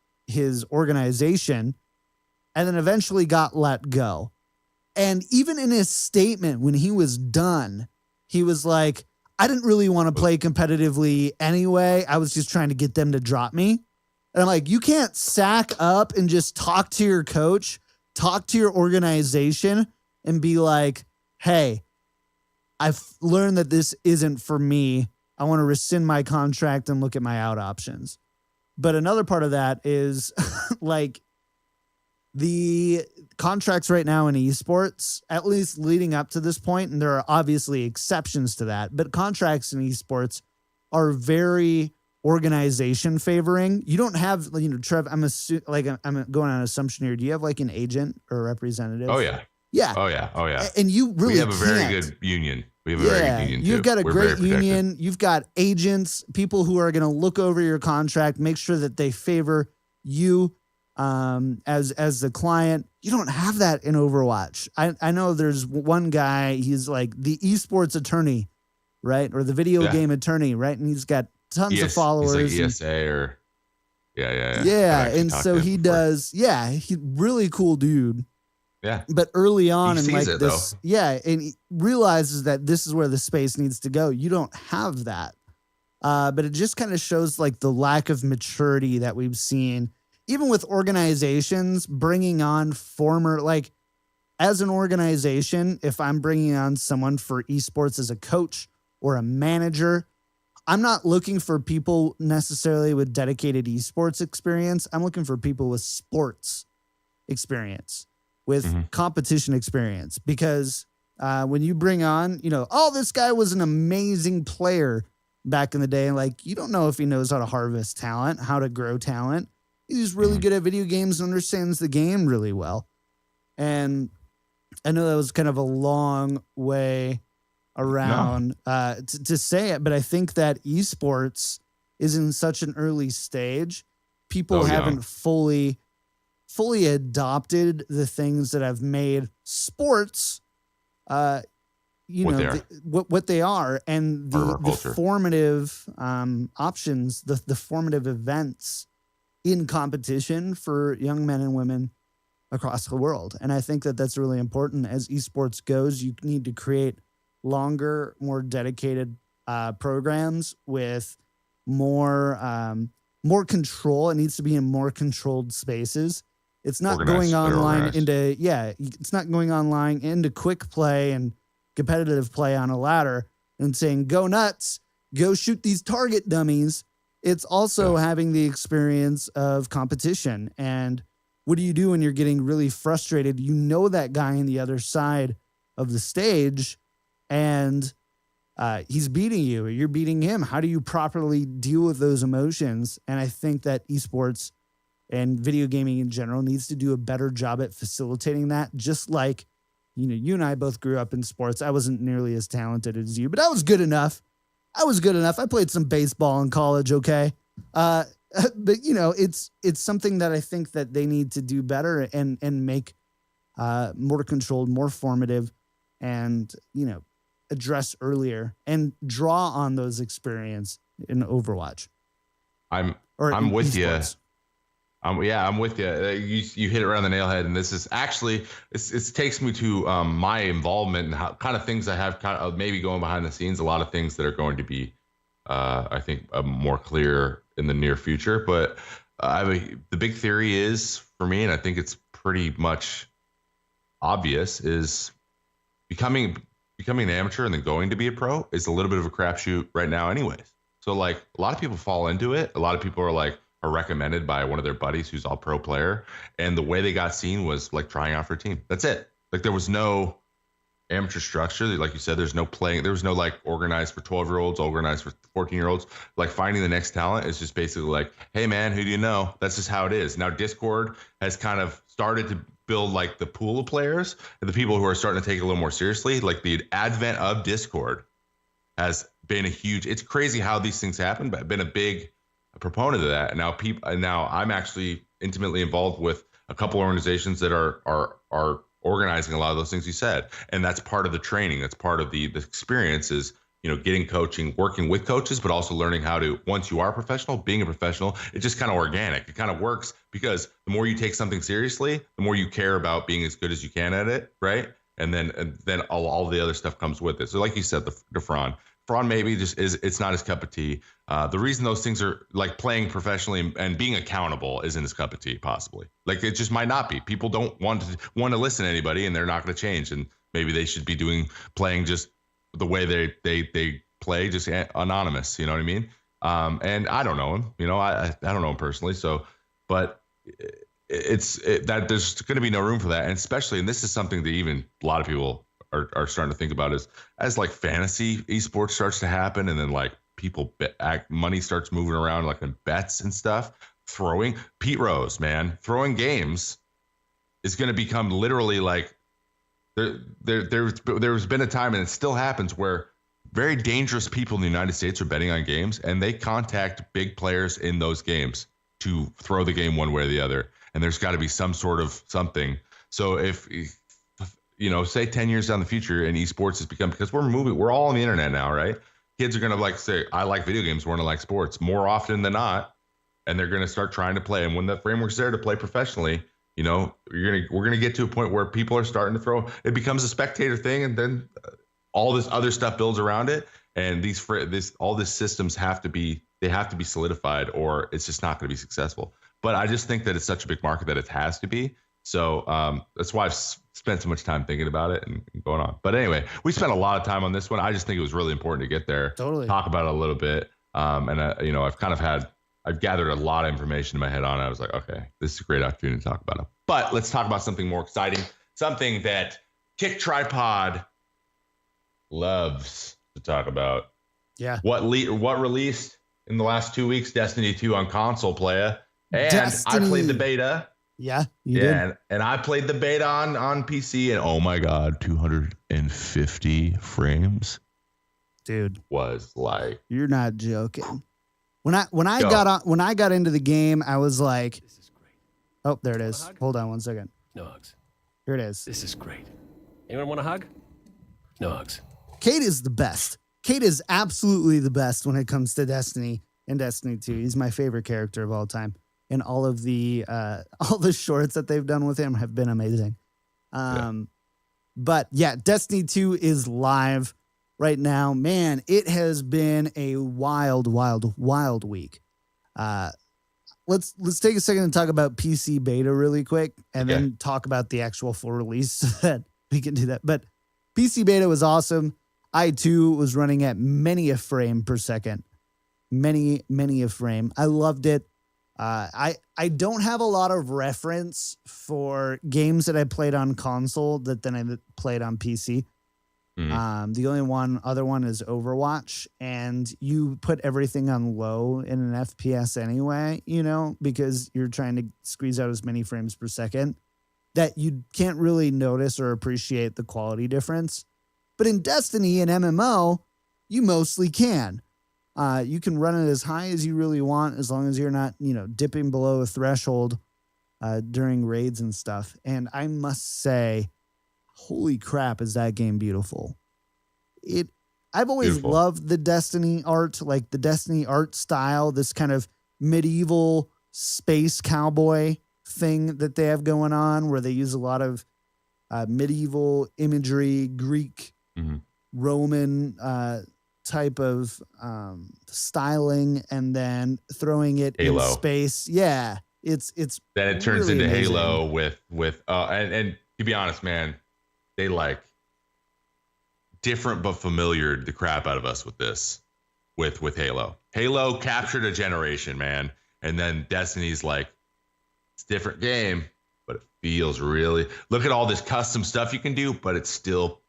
[SPEAKER 1] organization, and then eventually got let go. And even in his statement when he was done, he was like, I didn't really want to play competitively anyway. I was just trying to get them to drop me. And I'm like, you can't sack up and just talk to your coach, talk to your organization, and be like, hey, I've learned that this isn't for me. I want to rescind my contract and look at my out options. But another part of that is like the contracts right now in esports, at least leading up to this point, and there are obviously exceptions to that, but contracts in esports are very organization favoring. You don't have, Trev, I'm going on an assumption here. Do you have like an agent or a representative?
[SPEAKER 2] Oh yeah.
[SPEAKER 1] Yeah.
[SPEAKER 2] Oh yeah. Oh yeah.
[SPEAKER 1] And you really
[SPEAKER 2] we have a very good union. We have a very good union.
[SPEAKER 1] You've got a
[SPEAKER 2] We're
[SPEAKER 1] great union. You've got agents, people who are going to look over your contract, make sure that they favor you as the client. You don't have that in Overwatch. I know there's one guy, he's like the esports attorney, right? Or the video game attorney, right? And he's got tons of followers.
[SPEAKER 2] He's like ESA or
[SPEAKER 1] yeah. And so he does. Yeah, he really cool dude.
[SPEAKER 2] Yeah.
[SPEAKER 1] But early on in like
[SPEAKER 2] this,
[SPEAKER 1] and he realizes that this is where the space needs to go. You don't have that. But it just kind of shows like the lack of maturity that we've seen, even with organizations bringing on as an organization, if I'm bringing on someone for esports as a coach or a manager, I'm not looking for people necessarily with dedicated esports experience. I'm looking for people with sports experience, with competition experience, because when you bring on, this guy was an amazing player back in the day. Like, you don't know if he knows how to harvest talent, how to grow talent. He's just really good at video games and understands the game really well. And I know that was kind of a long way around to say it, but I think that esports is in such an early stage. People haven't fully adopted the things that have made sports, what they are, and the formative options, the formative events in competition for young men and women across the world. And I think that that's really important. As esports goes, you need to create longer, more dedicated programs with more control. It needs to be in more controlled spaces. It's not going online it's not going online into quick play and competitive play on a ladder and saying, go nuts, go shoot these target dummies. It's also having the experience of competition. And what do you do when you're getting really frustrated? You know that guy on the other side of the stage and he's beating you or you're beating him. How do you properly deal with those emotions? And I think that esports and video gaming in general needs to do a better job at facilitating that. Just like, you and I both grew up in sports. I wasn't nearly as talented as you, but I was good enough. I played some baseball in college. Okay. But it's something that I think that they need to do better and make more controlled, more formative, and, address earlier and draw on those experience in Overwatch.
[SPEAKER 2] I'm with you. I'm with you. You hit it around the nail head, and this is actually it takes me to my involvement and how kind of things I have kind of maybe going behind the scenes. A lot of things that are going to be, I think, more clear in the near future. But the big theory is for me, and I think it's pretty much obvious, is becoming an amateur and then going to be a pro is a little bit of a crapshoot right now, anyways. So like a lot of people fall into it. A lot of people are recommended by one of their buddies who's all pro player. And the way they got seen was like trying out for a team. That's it. Like there was no amateur structure. Like you said, there's no playing. There was no like organized for 12-year-olds, organized for 14-year-olds. Like finding the next talent is just basically like, hey man, who do you know? That's just how it is. Now Discord has kind of started to build like the pool of players and the people who are starting to take it a little more seriously. Like the advent of Discord has been a huge. It's crazy how these things happen, but I've been a big proponent of that. And now I'm actually intimately involved with a couple organizations that are organizing a lot of those things you said, and that's part of the training. That's part of the experience is, getting coaching, working with coaches, but also learning how to, once you are a professional, being a professional, it's just kind of organic. It kind of works because the more you take something seriously, the more you care about being as good as you can at it, right? And then all the other stuff comes with it. So like you said, the Fran maybe just it's not his cup of tea. The reason those things are like playing professionally and being accountable isn't his cup of tea, possibly. Like it just might not be. People don't want to listen to anybody, and they're not going to change. And maybe they should be playing just the way they play, just anonymous. You know what I mean? And I don't know him. I don't know him personally. So, but that there's going to be no room for that, and especially, and this is something that even a lot of people are starting to think about, is as like fantasy esports starts to happen, and then like people money starts moving around like in bets and stuff. Throwing Pete Rose, man, throwing games is going to become literally like there's been a time, and it still happens, where very dangerous people in the United States are betting on games, and they contact big players in those games to throw the game one way or the other. And there's got to be some sort of something. So if say 10 years down the future and esports has become, because we're all on the internet now, right? Kids are going to like say, I like video games more than I like sports more often than not. And they're going to start trying to play. And when that framework's there to play professionally, we're going to get to a point where people are starting to throw, it becomes a spectator thing. And then all this other stuff builds around it. And all these systems have to be solidified, or it's just not going to be successful. But I just think that it's such a big market that it has to be. So that's why I've spent so much time thinking about it and going on. But anyway, we spent a lot of time on this one. I just think it was really important to get there, talk about it a little bit. I've gathered a lot of information in my head on it. I was like, okay, this is a great opportunity to talk about it. But let's talk about something more exciting, something that Kick Tripod loves to talk about.
[SPEAKER 1] Yeah.
[SPEAKER 2] What released in the last 2 weeks? Destiny 2 on console, playa. And I played the beta.
[SPEAKER 1] Yeah, you did.
[SPEAKER 2] And I played the beta on PC, and oh my god, 250 frames.
[SPEAKER 1] Dude.
[SPEAKER 2] Was like,
[SPEAKER 1] you're not joking. When I got into the game, I was like, this is great. Oh, there it is. Hold on one second.
[SPEAKER 3] No hugs.
[SPEAKER 1] Here it is.
[SPEAKER 3] This is great. Anyone want a hug? No hugs.
[SPEAKER 1] Kate is the best. Kate is absolutely the best when it comes to Destiny and Destiny 2. He's my favorite character of all time. And all the shorts that they've done with him have been amazing. But yeah, Destiny 2 is live right now. Man, it has been a wild week. Let's take a second and talk about PC beta really quick, and then talk about the actual full release so that we can do that. But PC beta was awesome. I too was running at many a frame per second. Many a frame. I loved it. I don't have a lot of reference for games that I played on console that then I played on PC. Mm-hmm. The only other one is Overwatch, and you put everything on low in an FPS anyway, because you're trying to squeeze out as many frames per second that you can't really notice or appreciate the quality difference. But in Destiny and MMO, you mostly can. You can run it as high as you really want, as long as you're not, dipping below a threshold during raids and stuff. And I must say, holy crap, is that game beautiful. I've always loved the Destiny art, like the Destiny art style, this kind of medieval space cowboy thing that they have going on, where they use a lot of medieval imagery, Greek, Roman type of styling, and then throwing it Halo. In space. Yeah, it's
[SPEAKER 2] then it turns
[SPEAKER 1] really
[SPEAKER 2] into
[SPEAKER 1] amazing.
[SPEAKER 2] Halo with and to be honest, man, they like different but familiar the crap out of us with this with Halo. Halo captured a generation, man, and then Destiny's like, it's a different game, but it feels really. Look at all this custom stuff you can do, but it's still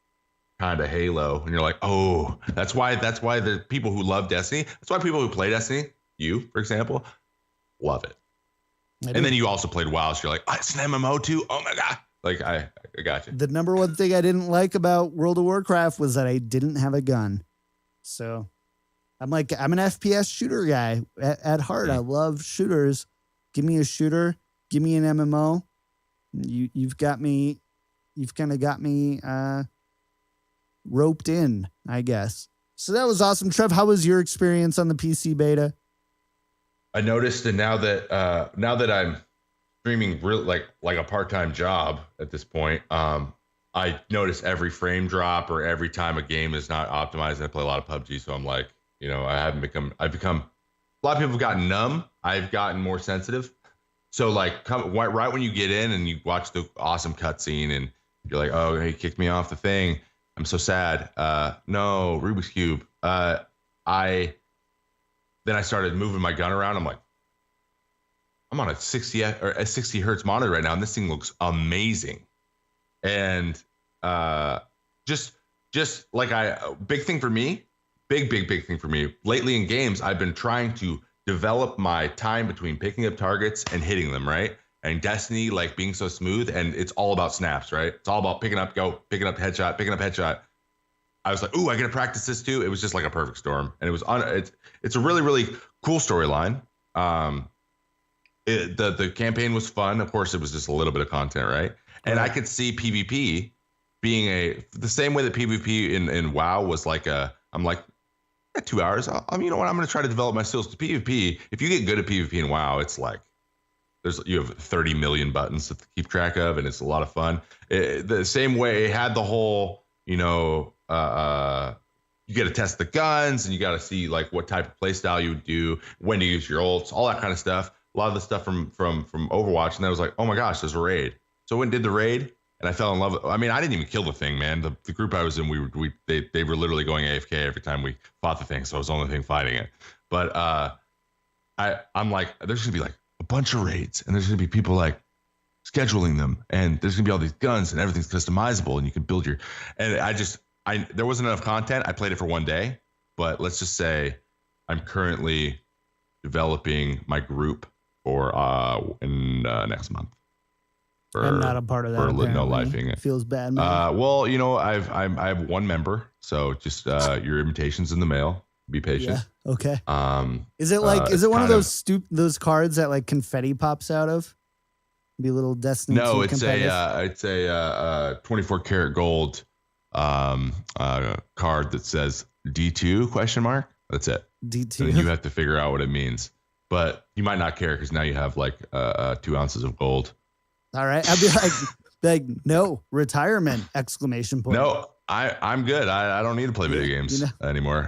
[SPEAKER 2] kind of Halo, and you're like, oh, that's why the people who love Destiny, that's why people who play Destiny, you for example, love it. And then you also played WoW, so you're like, oh, it's an MMO too. Oh my god! Like I got you.
[SPEAKER 1] The number one thing I didn't like about World of Warcraft was that I didn't have a gun. So I'm an FPS shooter guy at heart. I love shooters. Give me a shooter. Give me an MMO. You've got me. You've kind of got me roped in, I guess. So that was awesome. Trev, how was your experience on the PC beta?
[SPEAKER 2] I noticed that now that I'm streaming like a part-time job at this point, I notice every frame drop or every time a game is not optimized. I play a lot of PUBG, so I'm like, I've become a lot of people have gotten numb. I've gotten more sensitive. So like right when you get in and you watch the awesome cutscene and you're like, oh, he kicked me off the thing. I'm so sad. No, Rubik's Cube. Then I started moving my gun around. I'm like, I'm on a 60 hertz monitor right now, and this thing looks amazing. And just like big thing for me, big thing for me. Lately in games, I've been trying to develop my time between picking up targets and hitting them, right? And Destiny, like being so smooth, and it's all about snaps, right? It's all about picking up headshot. I was like, ooh, I get to practice this too. It was just like a perfect storm. And it was it's a really, really cool storyline. The campaign was fun. Of course, it was just a little bit of content, right? And I could see PvP being the same way that PvP in WoW was like I'm like, 2 hours. You know what? I'm going to try to develop my skills to PvP. If you get good at PvP in WoW, it's like, you have 30 million buttons to keep track of, and it's a lot of fun. The same way it had the whole, you got to test the guns, and you got to see like what type of play style you would do, when to use your ults, all that kind of stuff. A lot of the stuff from Overwatch, and I was like, oh my gosh, there's a raid. So I went and did the raid, and I fell in love. I mean, I didn't even kill the thing, man. The group I was in, they were literally going AFK every time we fought the thing, so I was the only thing fighting it. But I'm like, there's gonna be like a bunch of raids, and there's gonna be people like scheduling them, and there's gonna be all these guns, and everything's customizable, and you can build there wasn't enough content. I played it for one day, but let's just say I'm currently developing my group for next month.
[SPEAKER 1] I'm not a part of that.
[SPEAKER 2] No lifing.
[SPEAKER 1] It feels bad, man.
[SPEAKER 2] Well, I have one member, so just your invitation's in the mail. Be patient.
[SPEAKER 1] Yeah. Okay. Is it one of those cards that like confetti pops out of? Be a little Destiny.
[SPEAKER 2] No, it's a 24 karat gold card that says D2 ? That's it.
[SPEAKER 1] D2.
[SPEAKER 2] And you have to figure out what it means, but you might not care because now you have like 2 ounces of gold.
[SPEAKER 1] All right, I'd be like, no, retirement! !
[SPEAKER 2] No, I'm good. I don't need to play video games anymore.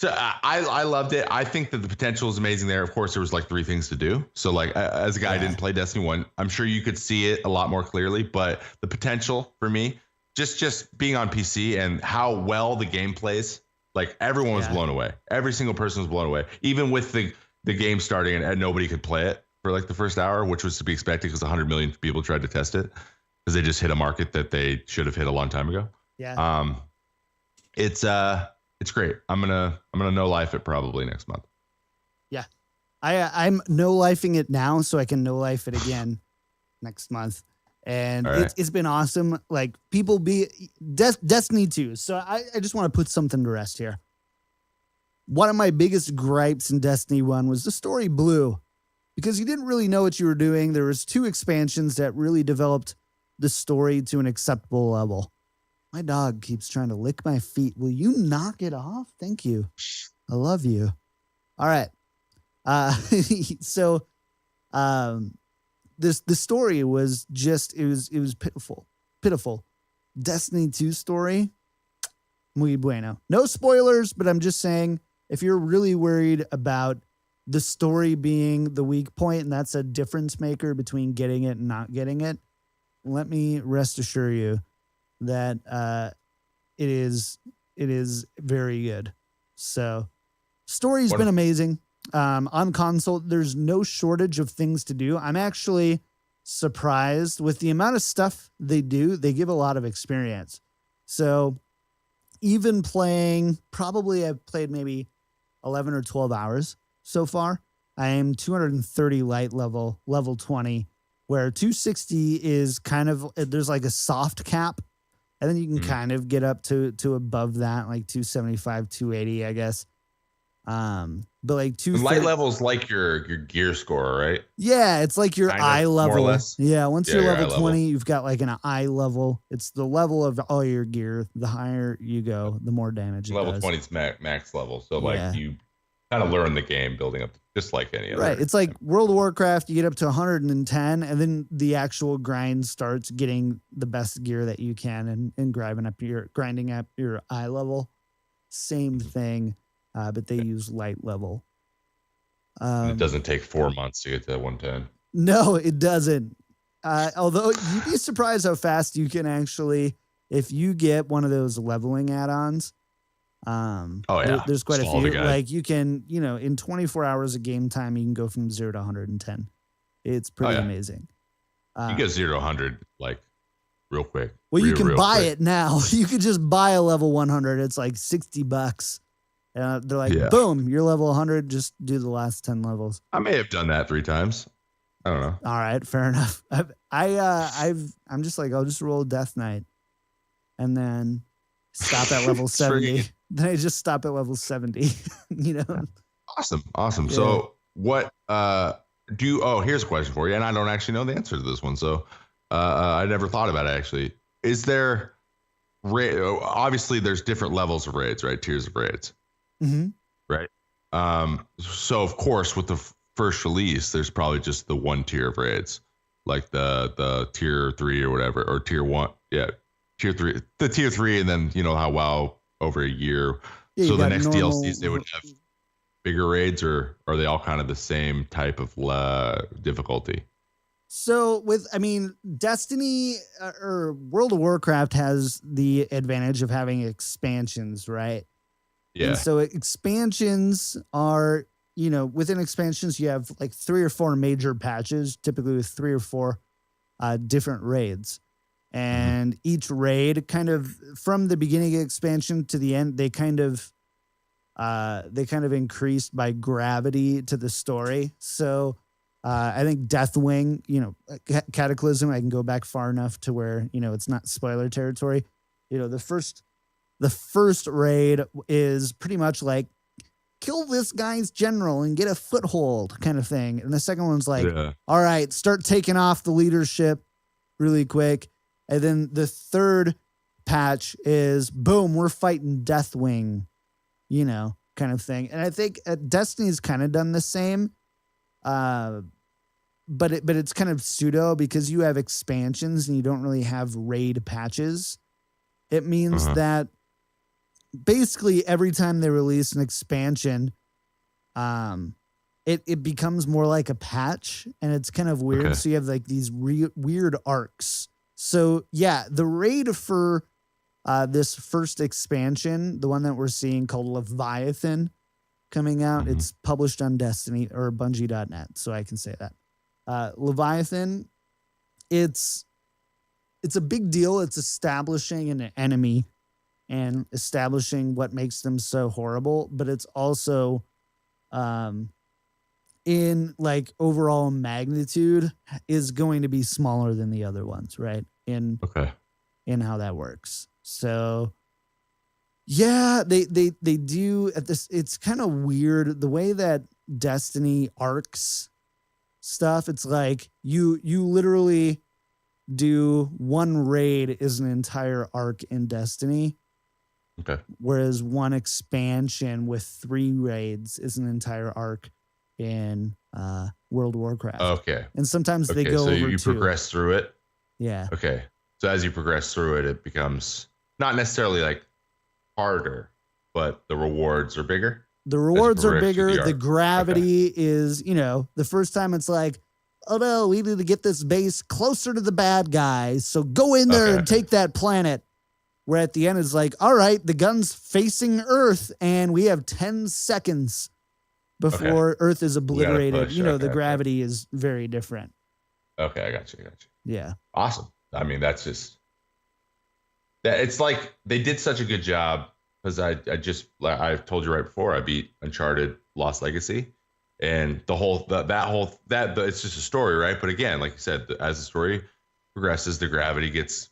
[SPEAKER 2] So I loved it. I think that the potential is amazing there. Of course, there was like 3 things to do. So like as a guy who didn't play Destiny 1, I'm sure you could see it a lot more clearly. But the potential for me, just being on PC and how well the game plays, like everyone was blown away. Every single person was blown away. Even with the game starting and nobody could play it for like the first hour, which was to be expected because 100 million people tried to test it because they just hit a market that they should have hit a long time ago.
[SPEAKER 1] Yeah.
[SPEAKER 2] It's great. I'm gonna no life it probably next month.
[SPEAKER 1] Yeah, I'm no lifing it now, so I can no life it again next month. And it's been awesome. Like people Destiny 2. So I just want to put something to rest here. One of my biggest gripes in Destiny 1 was the story blew because you didn't really know what you were doing. There was 2 expansions that really developed the story to an acceptable level. My dog keeps trying to lick my feet. Will you knock it off? Thank you. I love you. All right. So the story was just it was pitiful. Destiny 2 story, muy bueno. No spoilers, but I'm just saying if you're really worried about the story being the weak point and that's a difference maker between getting it and not getting it, let me rest assure you that it is very good. So story's been amazing. On console, there's no shortage of things to do. I'm actually surprised with the amount of stuff they do. They give a lot of experience. So even playing, probably I've played maybe 11 or 12 hours so far. I am 230 light level 20, where 260 is kind of, there's like a soft cap. And then you can kind of get up to above that, like 275, 280, I guess. But like
[SPEAKER 2] light level's like your gear score, right?
[SPEAKER 1] Yeah, it's like your
[SPEAKER 2] kind
[SPEAKER 1] eye
[SPEAKER 2] of,
[SPEAKER 1] level.
[SPEAKER 2] More or less.
[SPEAKER 1] Yeah, once you're level 20,
[SPEAKER 2] level.
[SPEAKER 1] you've got like an eye level. It's the level of all your gear. The higher you go, the more damage it
[SPEAKER 2] level
[SPEAKER 1] does.
[SPEAKER 2] 20 is max level. So like you kind of learn the game building up just like any other.
[SPEAKER 1] Right. It's like World of Warcraft, you get up to 110 and then the actual grind starts getting the best gear that you can and grinding up your eye level. Same thing, but they use light level.
[SPEAKER 2] It doesn't take 4 months to get to 110.
[SPEAKER 1] No, it doesn't. Although you'd be surprised how fast you can actually, if you get one of those leveling add-ons. There's quite a few. Like you can, in 24 hours of game time, you can go from 0 to 110. It's pretty amazing.
[SPEAKER 2] You get 0 to 100 like real quick.
[SPEAKER 1] Well, you can buy it now. You could just buy a level 100. It's like $60. They're like, boom, you're level 100. Just do the last 10 levels.
[SPEAKER 2] I may have done that 3 times. I don't know.
[SPEAKER 1] All right, fair enough. I'm just like, I'll just roll Death Knight, and then stop at level 70. Then I just stop at level 70.
[SPEAKER 2] Awesome.
[SPEAKER 1] Yeah.
[SPEAKER 2] So what here's a question for you, and I don't actually know the answer to this one. So I never thought about it actually. Is there obviously there's different levels of raids, right? Tiers of raids.
[SPEAKER 1] Mm-hmm.
[SPEAKER 2] Right. So of course with the first release, there's probably just the one tier of raids, like the tier 3 or whatever, or tier 1. Yeah. Tier 3, the tier 3, and then how WoW over a year. So the next DLCs, they would have bigger raids, or are they all kind of the same type of difficulty?
[SPEAKER 1] So Destiny or World of Warcraft has the advantage of having expansions, right?
[SPEAKER 2] Yeah.
[SPEAKER 1] And so expansions are, within expansions, you have like 3 or 4 major patches, typically with 3 or 4 different raids. And each raid kind of from the beginning of expansion to the end, they kind of increased by gravity to the story. So I think Deathwing, Cataclysm, I can go back far enough to where, it's not spoiler territory. The first raid is pretty much like kill this guy's general and get a foothold kind of thing. And the second one's like, all right, start taking off the leadership really quick. And then the third patch is boom, we're fighting Deathwing, kind of thing. And I think Destiny's kind of done the same, but it's kind of pseudo because you have expansions and you don't really have raid patches. It means that basically every time they release an expansion, it becomes more like a patch, and it's kind of weird. So you have like these weird arcs. So yeah, the raid for this first expansion, the one that we're seeing called Leviathan coming out, it's published on Destiny or Bungie.net, so I can say that. Leviathan, it's a big deal. It's establishing an enemy and establishing what makes them so horrible, but it's also in like overall magnitude is going to be smaller than the other ones, right? In how that works. So yeah, they do at this. It's kind of weird the way that Destiny arcs stuff. It's like you literally do one raid is an entire arc in Destiny. Whereas one expansion with 3 raids is an entire arc in World of Warcraft. And sometimes they go
[SPEAKER 2] so
[SPEAKER 1] over
[SPEAKER 2] you
[SPEAKER 1] 2.
[SPEAKER 2] progress through it.
[SPEAKER 1] Yeah.
[SPEAKER 2] So as you progress through it, it becomes not necessarily like harder, but the rewards are bigger.
[SPEAKER 1] The rewards are bigger. The gravity is, the first time it's like, oh no, we need to get this base closer to the bad guys. So go in there and take that planet. Where at the end it's like, all right, the gun's facing Earth and we have 10 seconds before Earth is obliterated. The gravity is very different.
[SPEAKER 2] I got you.
[SPEAKER 1] Yeah.
[SPEAKER 2] Awesome. I mean, that's It's like they did such a good job because I've told you right before I beat Uncharted Lost Legacy, and it's just a story, right? But again, like you said, as the story progresses, the gravity gets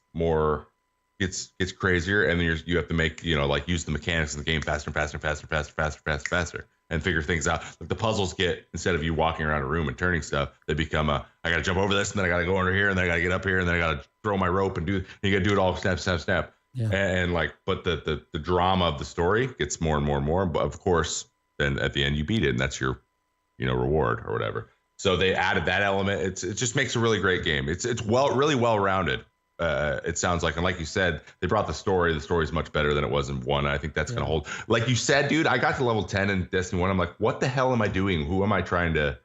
[SPEAKER 2] crazier, and then you have to make like use the mechanics of the game faster and faster and faster and faster faster faster faster and figure things out. Like the puzzles get, instead of you walking around a room and turning stuff, they become I gotta jump over this, and then I gotta go under here, and then I gotta get up here, and then I gotta throw my rope and you gotta do it all snap snap snap.
[SPEAKER 1] Yeah.
[SPEAKER 2] And like, but the drama of the story gets more and more and more. But of course, then at the end you beat it, and that's your reward or whatever. So they added that element. It just makes a really great game. It's really well rounded. It sounds like, and like you said, they brought the story. The story's much better than it was in 1. I think that's gonna hold. Like you said, dude, I got to level 10 in Destiny 1. I'm like, what the hell am I doing? Where am I trying to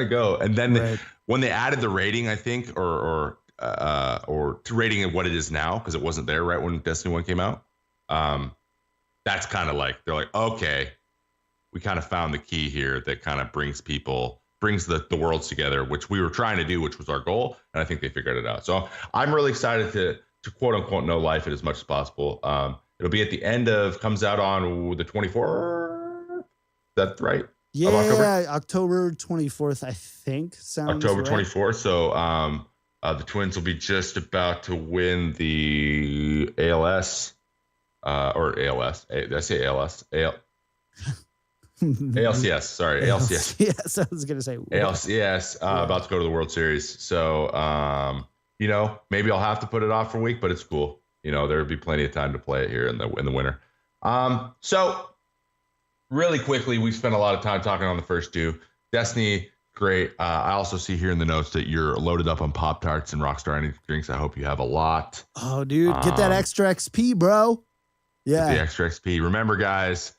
[SPEAKER 2] go? And then when they added the rating, I think, or to rating it what it is now, because it wasn't there right when Destiny 1 came out. That's kind of like, they're like, okay, we kind of found the key here that kind of brings the worlds together, which we were trying to do, which was our goal. And I think they figured it out. So I'm really excited to quote unquote no life it as much as possible. It'll be at the end comes out on the 24th. Is that right?
[SPEAKER 1] Yeah, October 24th, I think. Sounds
[SPEAKER 2] October
[SPEAKER 1] right.
[SPEAKER 2] 24th. So the Twins will be just about to win the ALS, or ALS. Did I say ALS? ALCS, sorry, ALCS.
[SPEAKER 1] Yes, I was gonna say
[SPEAKER 2] ALCS, about to go to the World Series. So, maybe I'll have to put it off for a week, but it's cool. There'll be plenty of time to play it here in the winter. So really quickly, we spent a lot of time talking on the first 2. Destiny, great. I also see here in the notes that you're loaded up on Pop-Tarts and Rockstar Energy drinks. I hope you have a lot.
[SPEAKER 1] Oh, dude, get that extra XP, bro. Yeah,
[SPEAKER 2] get the extra XP. Remember, guys,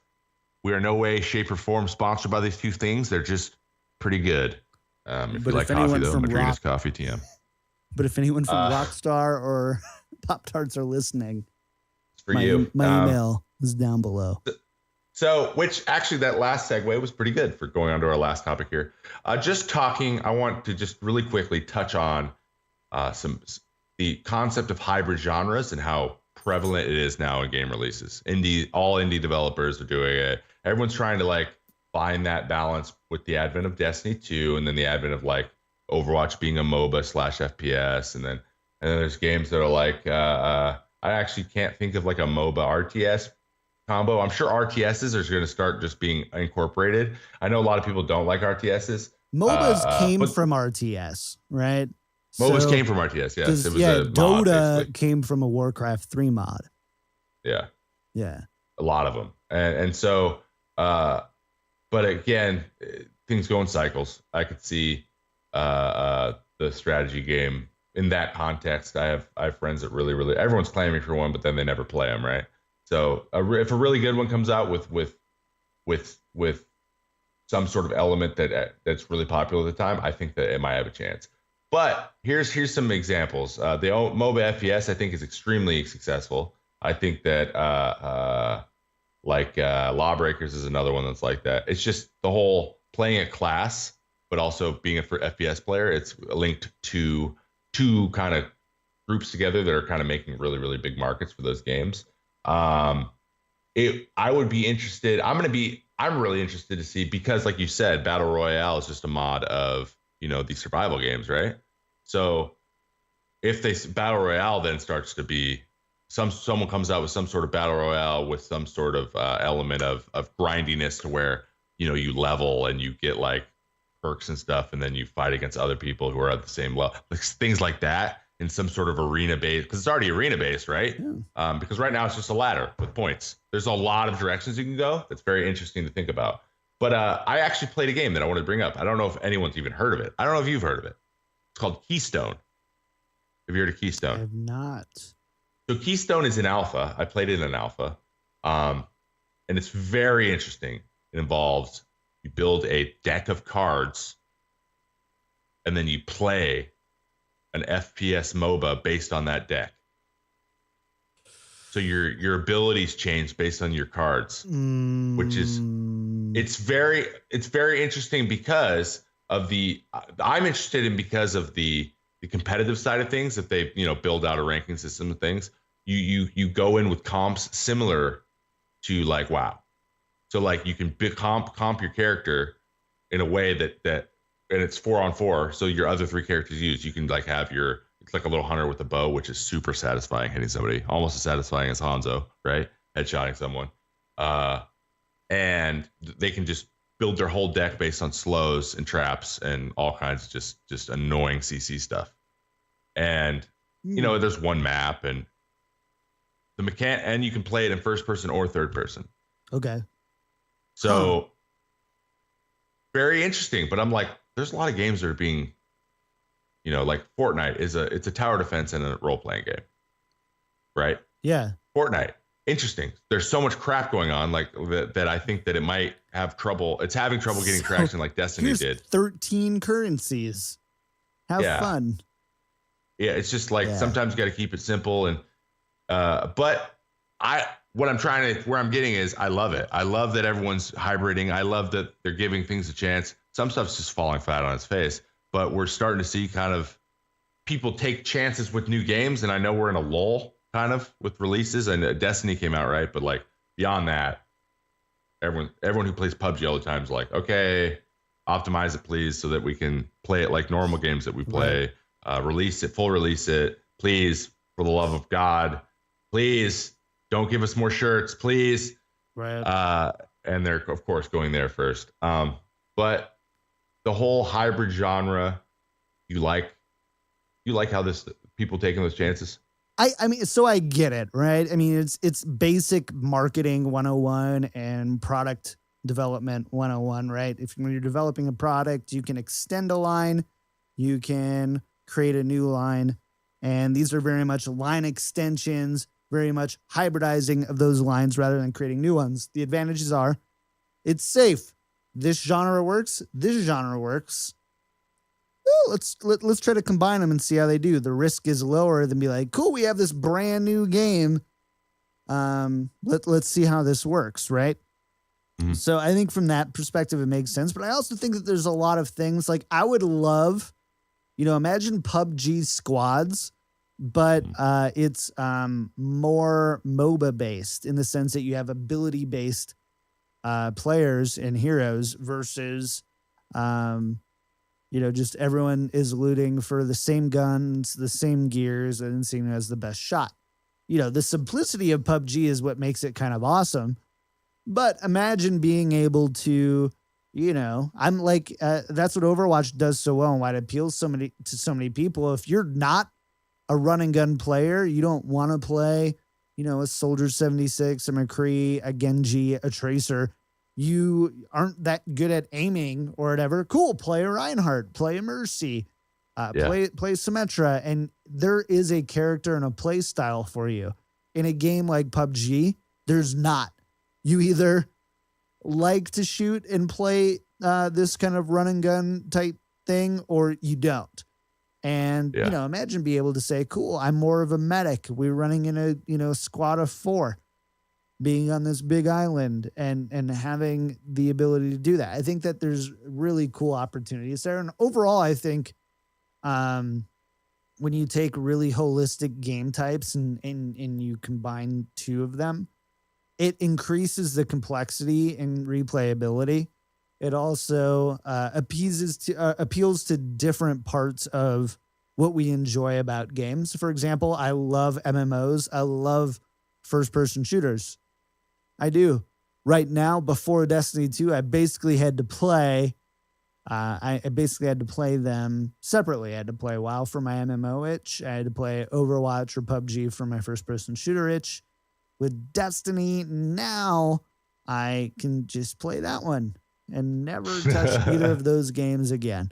[SPEAKER 2] we are no way, shape, or form sponsored by these 2 things. They're just pretty good. If you like coffee, though, Madrina's Coffee TM.
[SPEAKER 1] But if anyone from Rockstar or Pop-Tarts are listening,
[SPEAKER 2] it's for you.
[SPEAKER 1] My email is down below.
[SPEAKER 2] So, which actually, that last segue was pretty good for going on to our last topic here. Just talking, I want to just really quickly touch on the concept of hybrid genres and how prevalent it is now in game releases. All indie developers are doing it. Everyone's trying to find that balance with the advent of Destiny 2, and then the advent of Overwatch being a MOBA / FPS, and then there's games that are I actually can't think of a MOBA RTS combo. I'm sure RTSs are going to start just being incorporated. I know a lot of people don't like RTSs.
[SPEAKER 1] MOBAs came from RTS, right?
[SPEAKER 2] MOBAs came from RTS, yes. It was a mod,
[SPEAKER 1] Dota
[SPEAKER 2] basically.
[SPEAKER 1] came from a Warcraft 3 mod.
[SPEAKER 2] Yeah.
[SPEAKER 1] Yeah.
[SPEAKER 2] A lot of them. And so, but again, things go in cycles. I could see the strategy game in that context. I have friends that really, everyone's claiming for one, but then they never play them, right? So if a really good one comes out with some sort of element that's really popular at the time, I think that it might have a chance. But here's some examples. The MOBA FPS, I think, is extremely successful. I think that Lawbreakers is another one that's like that. It's just the whole playing a class, but also being a FPS player. It's linked to 2 kind of groups together that are kind of making really, really big markets for those games. I would be interested. I'm really interested to see, because like you said, Battle Royale is just a mod of, these survival games, right? So if Battle Royale then starts to be someone comes out with some sort of Battle Royale with some sort of element of grindiness to where, you level and you get perks and stuff, and then you fight against other people who are at the same level, things like that. In some sort of arena based, because it's already arena based, right? Yeah. Because right now it's just a ladder with points. There's a lot of directions you can go. That's very interesting to think about. But I actually played a game that I wanted to bring up. I don't know if anyone's even heard of it. I don't know if you've heard of it. It's called Keystone. Have you heard of Keystone?
[SPEAKER 1] I have not.
[SPEAKER 2] So Keystone is in alpha. I played it in alpha. And it's very interesting. It involves, you build a deck of cards, and then you play an FPS MOBA based on that deck. So your abilities change based on your cards, which is it's very interesting because of I'm interested in because of the competitive side of things, that they build out a ranking system of things. you go in with comps similar to like WoW. So like you can comp your character in a way that and it's 4-on-4. So your other 3 characters you can like have it's like a little hunter with a bow, which is super satisfying hitting somebody, almost as satisfying as Hanzo, right? Headshotting someone. And they can just build their whole deck based on slows and traps and all kinds of just annoying CC stuff. And there's one map and and you can play it in first person or third person.
[SPEAKER 1] Okay.
[SPEAKER 2] So very interesting, but I'm like, there's a lot of games that are being, like Fortnite it's a tower defense and a role playing game, right?
[SPEAKER 1] Yeah.
[SPEAKER 2] Fortnite, interesting. There's so much crap going on, like that I think that it might have trouble. It's having trouble getting traction, like Destiny did. 13
[SPEAKER 1] currencies. Have fun.
[SPEAKER 2] Yeah, it's just like sometimes you got to keep it simple, and but where I'm getting is I love it. I love that everyone's hybriding. I love that they're giving things a chance. Some stuff's just falling flat on its face, but we're starting to see kind of people take chances with new games. And I know we're in a lull kind of with releases, and Destiny came out, right? But like beyond that, everyone who plays PUBG all the time is like, okay, optimize it, please, so that we can play it like normal games that we play. Release it, please, for the love of God, please. Don't give us more shirts, please.
[SPEAKER 1] Right.
[SPEAKER 2] And they're, of course, going there first. But the whole hybrid genre, you like how people taking those chances?
[SPEAKER 1] I mean, so I get it, right? I mean, it's basic marketing 101 and product development 101, right? When you're developing a product, you can extend a line, you can create a new line, and these are very much line extensions, very much hybridizing of those lines rather than creating new ones. The advantages are it's safe. This genre works. This genre works. Well, let's try to combine them and see how they do. The risk is lower than be like, cool, we have this brand new game. Let's see how this works, right? Mm-hmm. So I think from that perspective, it makes sense. But I also think that there's a lot of things like I would love, imagine PUBG squads, but it's more MOBA based in the sense that you have ability based players and heroes versus just everyone is looting for the same guns, the same gears, and seeing who has the best shot. The simplicity of PUBG is what makes it kind of awesome. But imagine being able to, I'm like, that's what Overwatch does so well and why it appeals to so many people. If you're not a run and gun player, you don't want to play, a Soldier 76, a McCree, a Genji, a Tracer. You aren't that good at aiming or whatever. Cool, play a Reinhardt, play a Mercy, play Symmetra, and there is a character and a play style for you. In a game like PUBG, there's not. You either like to shoot and play this kind of run and gun type thing, or you don't. And, imagine being able to say, cool, I'm more of a medic. We're running in a, squad of 4, being on this big island and having the ability to do that. I think that there's really cool opportunities there. And overall, I think when you take really holistic game types and you combine 2 of them, it increases the complexity and replayability. It also appeals to different parts of what we enjoy about games. For example, I love MMOs. I love first-person shooters. I do. Right now, before Destiny 2, I basically had to play. I basically had to play them separately. I had to play WoW for my MMO itch. I had to play Overwatch or PUBG for my first-person shooter itch. With Destiny, now I can just play that one and never touch either of those games again.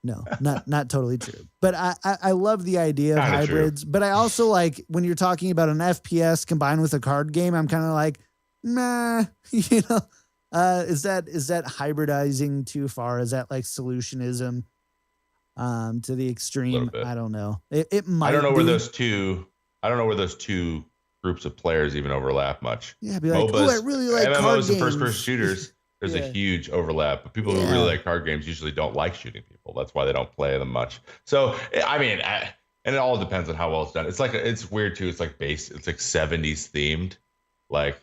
[SPEAKER 1] No, not totally true. But I love the idea of hybrids. True. But I also like when you're talking about an FPS combined with a card game, I'm kind of like, nah, is that hybridizing too far? Is that like solutionism to the extreme? I don't know. It might.
[SPEAKER 2] I don't know where those two groups of players even overlap much.
[SPEAKER 1] Yeah, be like, oh, I really like
[SPEAKER 2] MMOs
[SPEAKER 1] card
[SPEAKER 2] and
[SPEAKER 1] games.
[SPEAKER 2] first-person shooters. There's a huge overlap, but people who really like card games usually don't like shooting people. That's why they don't play them much. So, I mean, and it all depends on how well it's done. It's like it's weird too. It's like it's like 70s themed. Like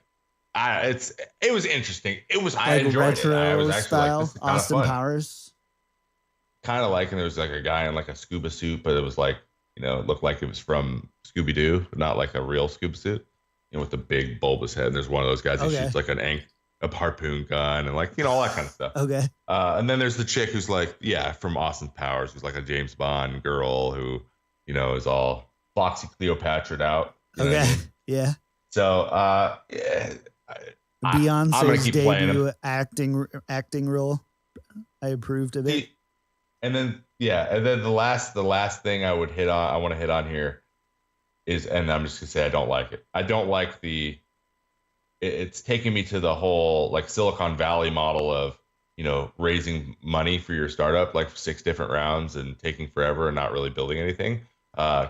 [SPEAKER 2] it was interesting. It was I
[SPEAKER 1] Like
[SPEAKER 2] enjoyed it. I was
[SPEAKER 1] retro
[SPEAKER 2] actually
[SPEAKER 1] style,
[SPEAKER 2] like, this is kind of
[SPEAKER 1] Austin
[SPEAKER 2] fun.
[SPEAKER 1] Powers.
[SPEAKER 2] Kind of like, and there was like a guy in like a scuba suit, but it was like, it looked like it was from Scooby Doo, not like a real scuba suit, with the big bulbous head. And there's one of those guys who shoots like a harpoon gun and like, all that kind of stuff.
[SPEAKER 1] Okay.
[SPEAKER 2] And then there's the chick who's like, from Austin Powers, who's like a James Bond girl who, is all Foxy Cleopatra'd out.
[SPEAKER 1] Okay.
[SPEAKER 2] I mean?
[SPEAKER 1] Yeah.
[SPEAKER 2] So,
[SPEAKER 1] Beyonce's debut acting role. I approved of it.
[SPEAKER 2] And then the last thing I want to hit on here is, and I'm just gonna say I don't like it. I don't like it's taking me to the whole like Silicon Valley model of, raising money for your startup, like 6 different rounds and taking forever and not really building anything.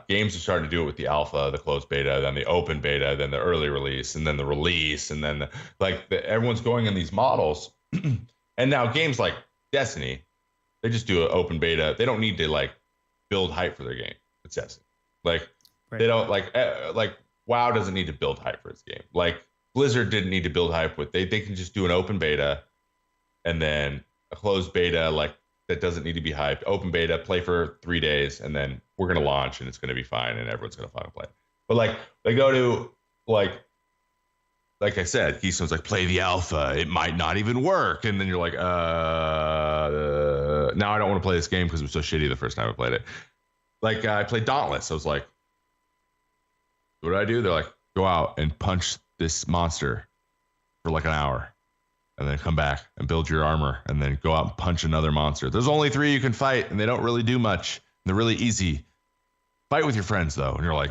[SPEAKER 2] Games are starting to do it with the alpha, the closed beta, then the open beta, then the early release, and then the release, and then everyone's going in these models. And now games like Destiny, they just do an open beta. They don't need to like build hype for their game. It's Destiny. Like they don't like WoW doesn't need to build hype for its game. Like Blizzard didn't need to build hype with. They can just do an open beta, and then a closed beta like that doesn't need to be hyped. Open beta, play for 3 days, and then we're gonna launch and it's gonna be fine and everyone's gonna fucking play. But like they go to like I said, Keystone's like, play the alpha. It might not even work. And then you're like, now I don't want to play this game because it was so shitty the first time I played it. Like I played Dauntless. I was like, what do? They're like, go out and punch this monster for like an hour and then come back and build your armor and then go out and punch another monster. There's only 3 you can fight and they don't really do much. And they're really easy. Fight with your friends though. And you're like,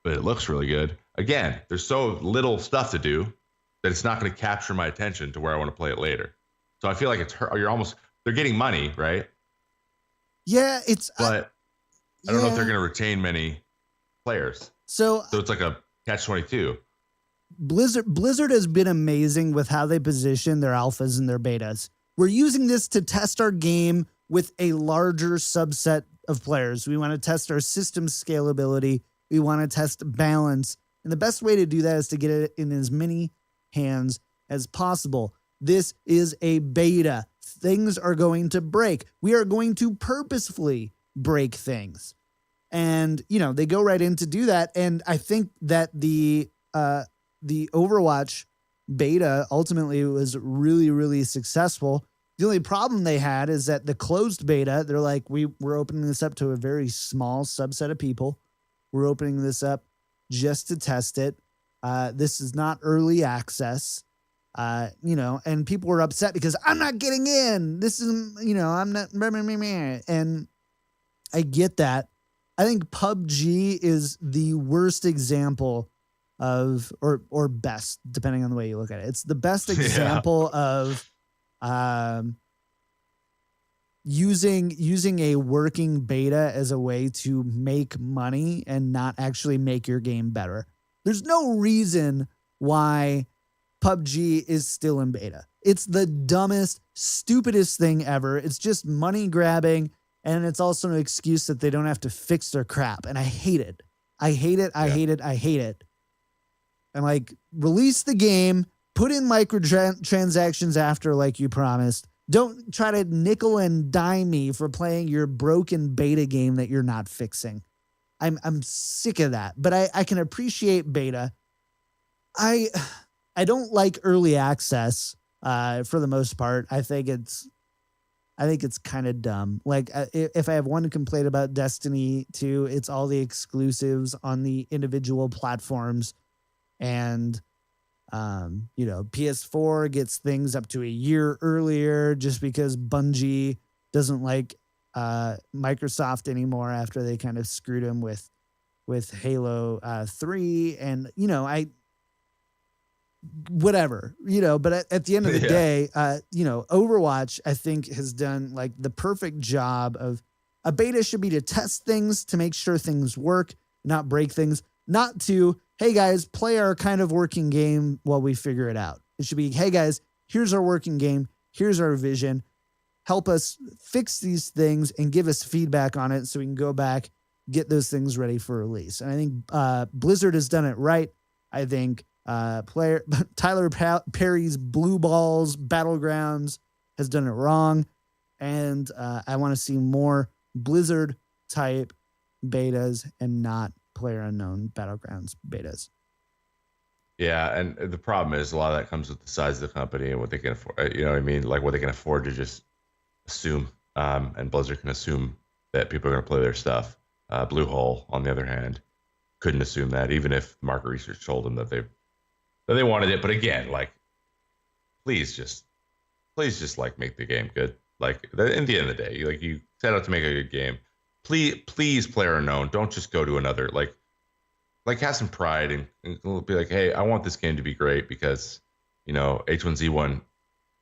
[SPEAKER 2] but it looks really good. Again, there's so little stuff to do that it's not going to capture my attention to where I want to play it later. So I feel like they're getting money, right?
[SPEAKER 1] Yeah,
[SPEAKER 2] but I don't know if they're going to retain many players. So it's like a catch-22.
[SPEAKER 1] Blizzard has been amazing with how they position their alphas and their betas. We're using this to test our game with a larger subset of players. We want to test our system scalability. We want to test balance. And the best way to do that is to get it in as many hands as possible. This is a beta. Things are going to break. We are going to purposefully break things. And, they go right in to do that. And I think that the Overwatch beta ultimately was really, really successful. The only problem they had is that the closed beta, they're like, we're opening this up to a very small subset of people. We're opening this up just to test it. This is not early access, and people were upset because I'm not getting in. This is, I'm not, and I get that. I think PUBG is the worst example of, or best, depending on the way you look at it. It's the best example of using a working beta as a way to make money and not actually make your game better. There's no reason why PUBG is still in beta. It's the dumbest, stupidest thing ever. It's just money grabbing, and it's also an excuse that they don't have to fix their crap. And I hate it. I hate it. I hate it. I hate it. And like, release the game, put in microtransactions after, like you promised. Don't try to nickel and dime me for playing your broken beta game that you're not fixing. I'm sick of that, but I can appreciate beta. I don't like early access for the most part. I think it's kind of dumb. Like if I have one complaint about Destiny 2, it's all the exclusives on the individual platforms, and PS4 gets things up to a year earlier just because Bungie doesn't like Microsoft anymore after they kind of screwed them with Halo 3, and whatever, but at the end of the day, Overwatch, I think, has done like the perfect job of a beta should be to test things, to make sure things work, not break things, not to, hey guys, play our kind of working game while we figure it out. It should be, hey guys, here's our working game. Here's our vision. Help us fix these things and give us feedback on it so we can go back get those things ready for release. And I think Blizzard has done it right. I think Tyler Perry's Blue Balls Battlegrounds has done it wrong. And I want to see more Blizzard type betas and not PlayerUnknown Battlegrounds betas.
[SPEAKER 2] Yeah, and the problem is a lot of that comes with the size of the company and what they can afford. You know what I mean? Like what they can afford to just assume. And Blizzard can assume that people are going to play their stuff. Bluehole, on the other hand, couldn't assume that, even if market research told them that they wanted it. But again, like, please just like make the game good. Like, in the end of the day, like, you set out to make a good game. Please, PlayerUnknown, don't just go to another, like have some pride and be like, hey, I want this game to be great because, you know, H1Z1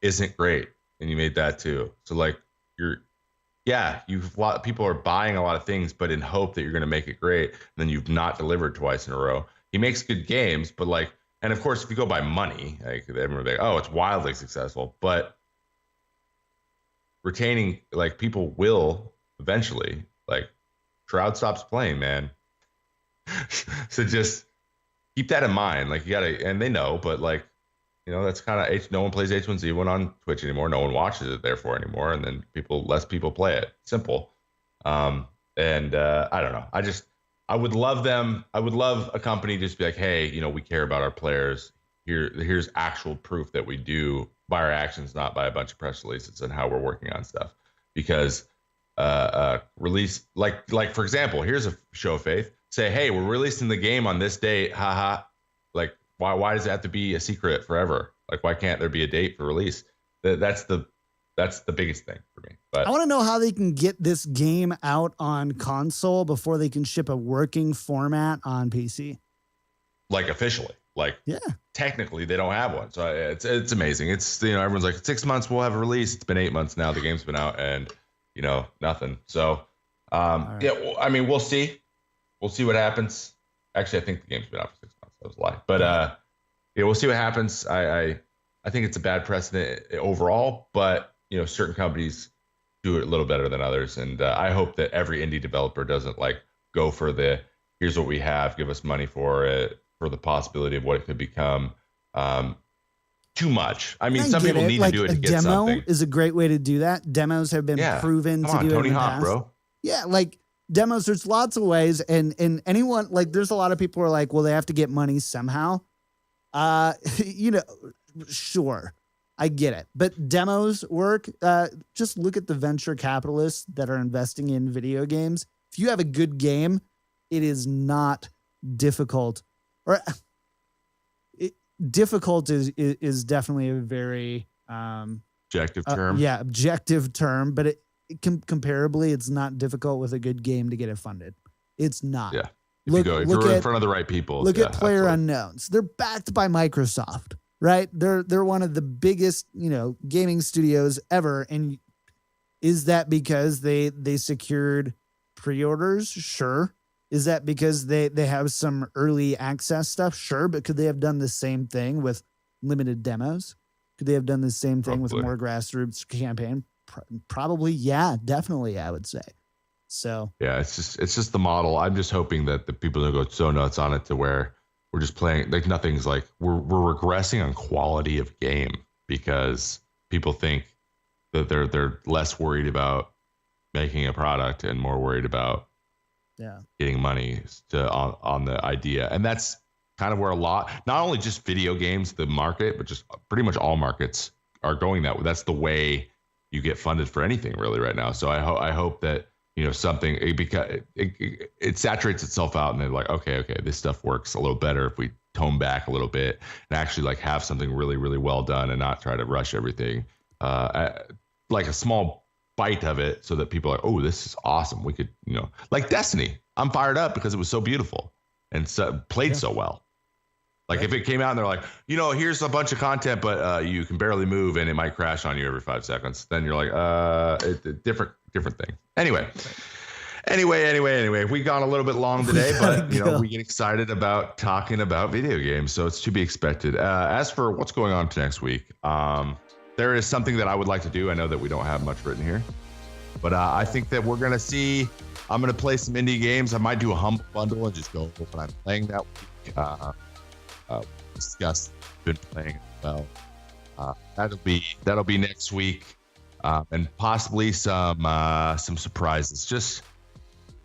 [SPEAKER 2] isn't great, and you made that too. So like, people are buying a lot of things, but in hope that you're going to make it great, and then you've not delivered twice in a row. He makes good games, but like, and of course, if you go by money, like, everyone will be like, oh, it's wildly successful, but retaining, like, people will eventually, like, crowd stops playing, man. So just keep that in mind. Like, you gotta, and they know, but like, you know, that's kind of, no one plays H1Z1 on Twitch anymore. No one watches it therefore anymore. And then less people play it. Simple. I don't know. I would love a company just be like, hey, you know, we care about our players. Here's actual proof that we do by our actions, not by a bunch of press releases and how we're working on stuff. Because release, like for example, here's a show of faith. Say, hey, we're releasing the game on this date. Haha. Like, why does it have to be a secret forever? Like, why can't there be a date for release? That's the biggest thing for me. But
[SPEAKER 1] I want to know how they can get this game out on console before they can ship a working format on PC.
[SPEAKER 2] Like, officially, like,
[SPEAKER 1] yeah,
[SPEAKER 2] technically they don't have one. So it's amazing. It's, you know, everyone's like, 6 months we'll have a release. It's been 8 months now. The game's been out and, you know, nothing. So right. Yeah, well, I mean, we'll see. We'll see what happens. Actually, I think the game's been out for 6 months. That was a lie. But yeah, we'll see what happens. I think it's a bad precedent overall, but, you know, certain companies do it a little better than others. And I hope that every indie developer doesn't like go for here's what we have, give us money for it, for the possibility of what it could become. Too much. I mean, some people need to do it to get something. A demo
[SPEAKER 1] is a great way to do that. Demos have been proven to do
[SPEAKER 2] Tony
[SPEAKER 1] it in the
[SPEAKER 2] Hawk,
[SPEAKER 1] past.
[SPEAKER 2] Bro.
[SPEAKER 1] Yeah, like demos, there's lots of ways, and anyone, like, there's a lot of people who are like, well, they have to get money somehow. You know, sure, I get it, but demos work. Just look at the venture capitalists that are investing in video games. If you have a good game, it is not difficult, or difficult is definitely a very
[SPEAKER 2] objective term.
[SPEAKER 1] Yeah, objective term, but comparably, it's not difficult with a good game to get it funded. It's not.
[SPEAKER 2] Yeah. If you're in front of the right people.
[SPEAKER 1] Look at PlayerUnknowns. They're backed by Microsoft, right? They're one of the biggest, you know, gaming studios ever. And is that because they secured pre-orders? Sure. Is that because they have some early access stuff? Sure. But could they have done the same thing with limited demos? Could they have done the same thing with more grassroots campaign? Probably. Yeah, definitely. I would say. So
[SPEAKER 2] yeah, it's just the model. I'm just hoping that the people don't go so nuts on it to where we're just playing, like, nothing's like, we're regressing on quality of game because people think that they're less worried about making a product and more worried about getting money on the idea. And that's kind of where a lot, not only just video games, the market, but just pretty much all markets are going that way. That's the way you get funded for anything really right now. So I hope that, you know, something, because it saturates itself out and they're like, okay, this stuff works a little better if we tone back a little bit and actually like have something really, really well done and not try to rush everything. Like a small bite of it so that people are like, oh, this is awesome. We could, you know, like Destiny. I'm fired up because it was so beautiful and played so well. Like if it came out and they're like, you know, here's a bunch of content, but you can barely move and it might crash on you every 5 seconds. Then you're like, different thing. Anyway, we've gone a little bit long today, but you know, we get excited about talking about video games, so it's to be expected. As for what's going on next week, there is something that I would like to do. I know that we don't have much written here, but I think that we're going to see I'm going to play some indie games. I might do a humble bundle and just go over what I'm playing that week. Discuss been playing as well. That'll be next week, and possibly some surprises. Just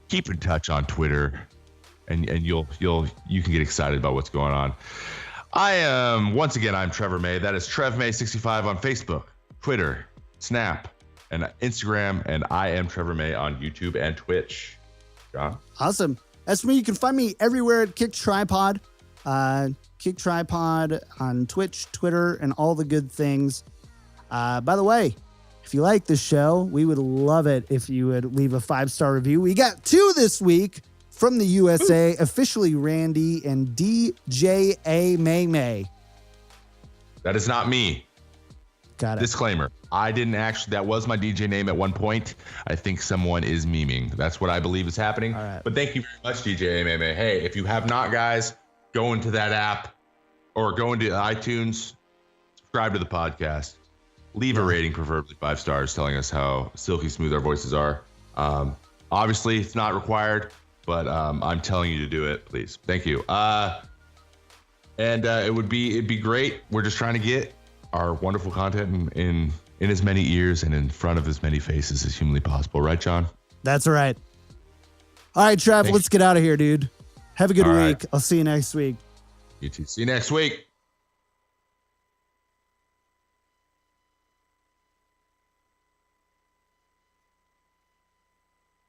[SPEAKER 2] keep in touch on Twitter, and you can get excited about what's going on. I'm Trevor May. That is Trev May 65 on Facebook, Twitter, Snap, and Instagram, and I am Trevor May on YouTube and Twitch. John?
[SPEAKER 1] Awesome. As for me, you can find me everywhere at Kick Tripod. Kick Tripod on Twitch, Twitter, and all the good things. By the way, if you like this show, we would love it if you would leave a 5-star review. We got 2 this week from the USA, officially Randy and DJA May.
[SPEAKER 2] That is not me.
[SPEAKER 1] Got it.
[SPEAKER 2] Disclaimer. I didn't actually, that was my DJ name at one point. I think someone is memeing. That's what I believe is happening.
[SPEAKER 1] All right.
[SPEAKER 2] But thank you very much, DJ May. Hey, if you have not, guys, go into that app or go into iTunes, subscribe to the podcast, leave a rating, preferably 5 stars, telling us how silky smooth our voices are. Obviously, it's not required, but I'm telling you to do it, please. Thank you. It'd be great. We're just trying to get our wonderful content in as many ears and in front of as many faces as humanly possible. Right, John?
[SPEAKER 1] That's right. All right, Trev, let's get out of here, dude. Have a good
[SPEAKER 2] All
[SPEAKER 1] week.
[SPEAKER 2] right.
[SPEAKER 1] I'll see you next week.
[SPEAKER 2] You too. See you next week.